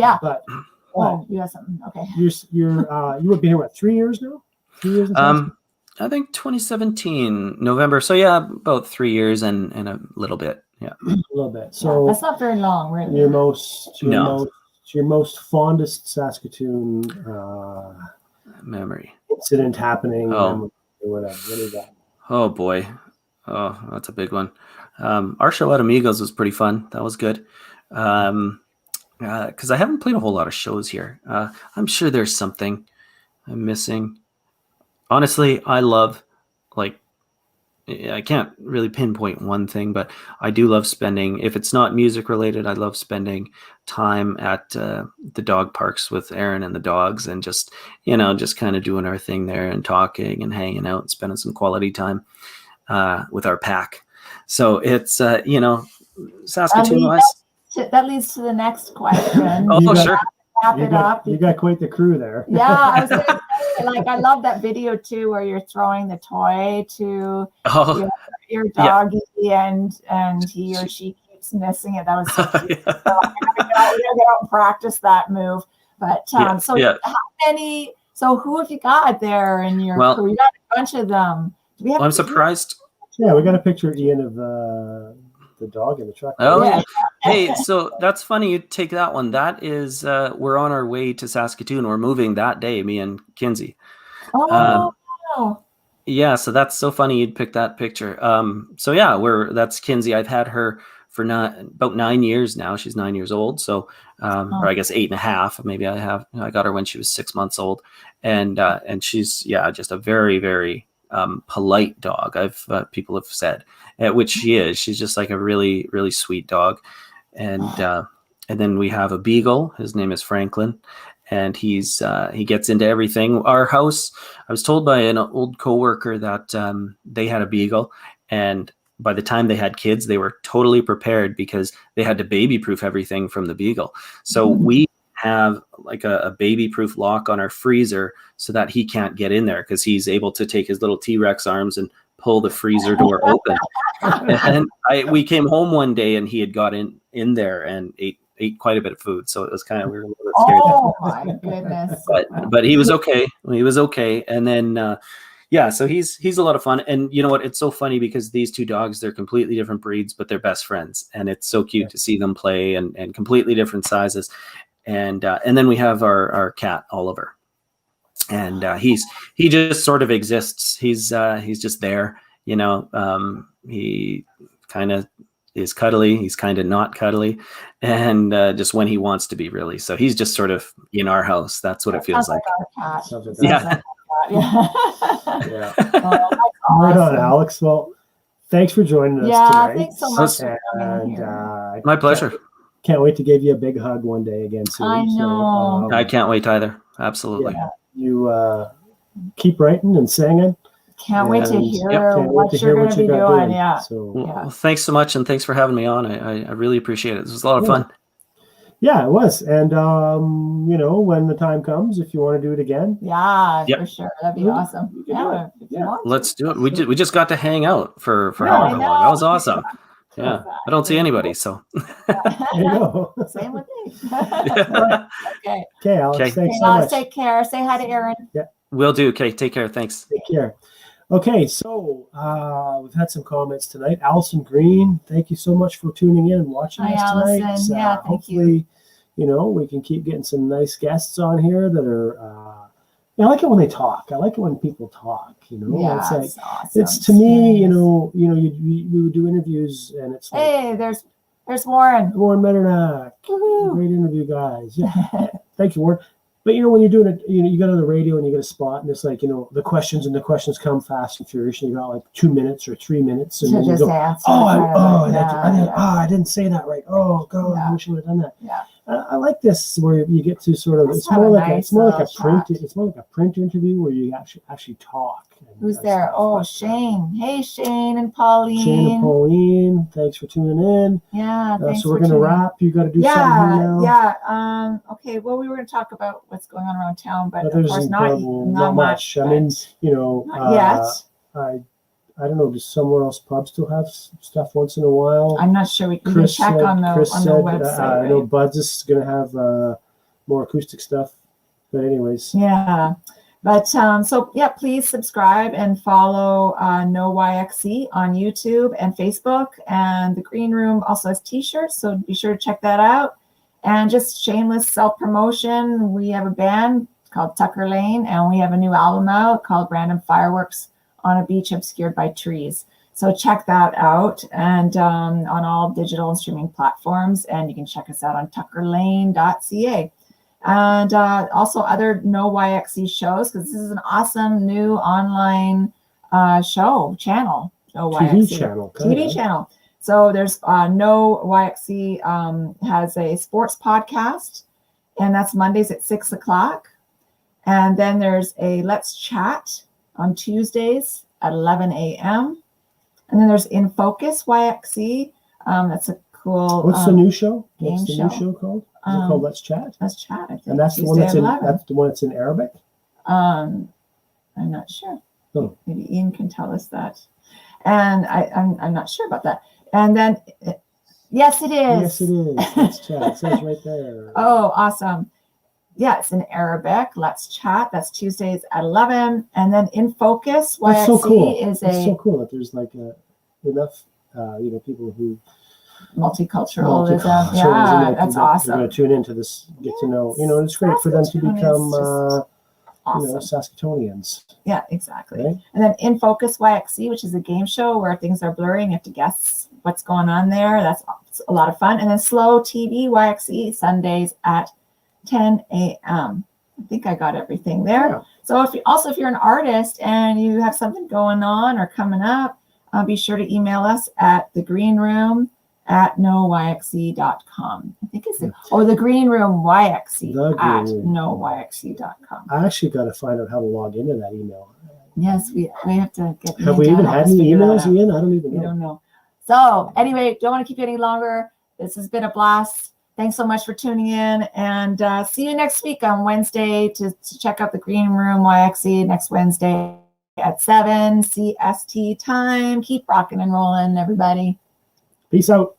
you have something. Okay. You have been here 3 years now? 3 years. I think 2017 November. So yeah, about 3 years and a little bit. Yeah, a little bit. So that's not very long, really. Your most fondest Saskatoon memory incident happening. Oh, or whatever. What is that? Oh boy, that's a big one. Our show at Amigos was pretty fun. That was good. Because I haven't played a whole lot of shows here. I'm sure there's something I'm missing. Honestly, I love, I can't really pinpoint one thing, but I do love spending, if it's not music related, I love spending time at the dog parks with Aaron and the dogs and just kind of doing our thing there and talking and hanging out and spending some quality time with our pack. So it's, Saskatoon. That leads to the next question. Sure. Wrap it up. You got quite the crew there. Yeah, I was gonna say, I love that video too, where you're throwing the toy to your doggy and he or she keeps missing it. That was so cute. So I'm gonna get out and practice that move. But how many? So who have you got there in your crew? You got a bunch of them. I'm surprised. Yeah, we got a picture, Ian, of the dog in the truck. Oh, yeah. Hey, so that's funny you take that one. That is, we're on our way to Saskatoon. We're moving that day, me and Kinsey. Oh, yeah. So that's so funny you'd pick that picture. That's Kinsey. I've had her for about 9 years now. She's 9 years old. So, or I guess 8.5. Maybe I got her when she was 6 months old, and she's just a very, very polite dog. People have said, which she is. She's just like a really, really sweet dog. And then we have a beagle. His name is Franklin, and he gets into everything. Our house, I was told by an old coworker that they had a beagle, and by the time they had kids, they were totally prepared because they had to baby-proof everything from the beagle. So we have like a baby-proof lock on our freezer so that he can't get in there because he's able to take his little T-Rex arms and pull the freezer door open. And we came home one day and he had got in there and ate quite a bit of food. So it was kind of, we were a little bit scared. Oh my goodness. But he was okay. He was okay. And then, so he's a lot of fun. And you know what? It's so funny because these two dogs, they're completely different breeds, but they're best friends. And it's so cute to see them play and completely different sizes. And then we have our cat, Oliver. And he just sort of exists. He's just there, he kind of is cuddly. He's kind of not cuddly, and just when he wants to be, really. So he's just sort of in our house. That's what it feels like. Yeah. Right on, Alex. Well, thanks for joining us Yeah, tonight. thanks so much for coming And here. My pleasure. Can't wait to give you a big hug one day again soon. I know. I can't wait either. Absolutely. Yeah, you keep writing and singing. Can't wait to And, hear can't wait what to you're hear going what to you be got doing. Yeah. So Well, Yeah. well, thanks so much, and thanks for having me on. I really appreciate it. This was a lot of fun. yeah, it was. And when the time comes, if you want to do it again, Yeah, Yep. for sure. That'd be We awesome. can do Yeah, it. if you Yeah. want to. Let's do it. We just got to hang out for Yeah, however I long. That was know. awesome. Yeah. I don't see anybody, so. there you go. Same with me. Yeah. Okay. Okay, Alex, Okay. thanks Okay, so Alex, much. take care. Say hi to Aaron. Will do. Okay, take care. Thanks. Take care. Okay, so we've had some comments tonight. Allison Green, thank you so much for tuning in and watching Hi, us tonight. Allison. Yeah, thank you. Hopefully, we can keep getting some nice guests on here that are. I like it when they talk. I like it when people talk. Yeah, it's like it's awesome. it's to me. Yes. We would do interviews, and it's like, Hey, there's Warren. Warren Metternach, Woohoo. great interview, guys. Yeah, thank you, Warren. But when you're doing it, you got on the radio and you get a spot, and it's like the questions come fast and furious, and you got like 2 minutes or 3 minutes, and To then you just go, answer. I didn't say that right. Oh God, Yeah. I wish I would have done that. Yeah. I like this where you get to sort of. Let's It's have more a like nice it's more like a little print. chat. It's more like a print interview where you actually talk. And Who's that's there? stuff. Oh, But, Shane. Hey, Shane and Pauline. Shane and Pauline, thanks for tuning in. Yeah, thanks So we're for gonna tuning in. wrap. You got to do something here now. Yeah. Okay. Well, we were going to talk about what's going on around town, but of There's course not not much. I mean, not yet. I don't know. Does somewhere else pubs still have stuff once in a while? I'm not sure. We can check on the website. I know Right? Bud's is going to have more acoustic stuff. But anyways, Yeah. But please subscribe and follow No YXE on YouTube and Facebook. And the Green Room also has t-shirts, so be sure to check that out. And just shameless self-promotion, we have a band called Tucker Lane, and we have a new album out called Random Fireworks on a Beach Obscured by Trees. So check that out, and on all digital and streaming platforms. And you can check us out on tuckerlane.ca. And also other No YXE shows, because this is an awesome new online channel. No TV YXE. channel. TV channel. So there's No YXE has a sports podcast, and that's Mondays at 6:00. And then there's a Let's Chat on Tuesdays at 11 a.m. And then there's In Focus YXE. That's a cool. What's the new show? game What's the new show called? Is it called Let's Chat? Let's Chat. I think. And that's the one Tuesday that's at 11. that's the one that's in Arabic. I'm not sure. Oh. Maybe Ian can tell us that. And I'm not sure about that. And then, yes, it is. Yes, it is. Let's Chat. It says right there. Oh, awesome. Yeah, it's in Arabic. Let's Chat. That's Tuesdays at 11. And then In Focus YXE That's so cool. is It's a so cool that there's like enough, people who multiculturalism. multiculturalism, Yeah, they that's They're awesome. going to tune into this, get to know, and it's great for them to Saskatoon is become, just awesome. Saskatoonians. Yeah, exactly. Right? And then In Focus YXE, which is a game show where things are blurry and you have to guess what's going on there. That's a lot of fun. And then Slow TV YXE, Sundays at 10 a.m. I think I got everything there. Yeah. So if you're an artist and you have something going on or coming up, be sure to email us at thegreenroom@noyxe.com. I think it's the Green Room YXE at noyxe.com. I actually got to find out how to log into that email. Yes, we have to get. Have we Ian to even help had us any figure that emails, out. Ian? I don't even We know. don't know. So anyway, don't want to keep you any longer. This has been a blast. Thanks so much for tuning in, and see you next week on Wednesday to check out the Green Room YXE next Wednesday at 7 CST time. Keep rocking and rolling, everybody. Peace out.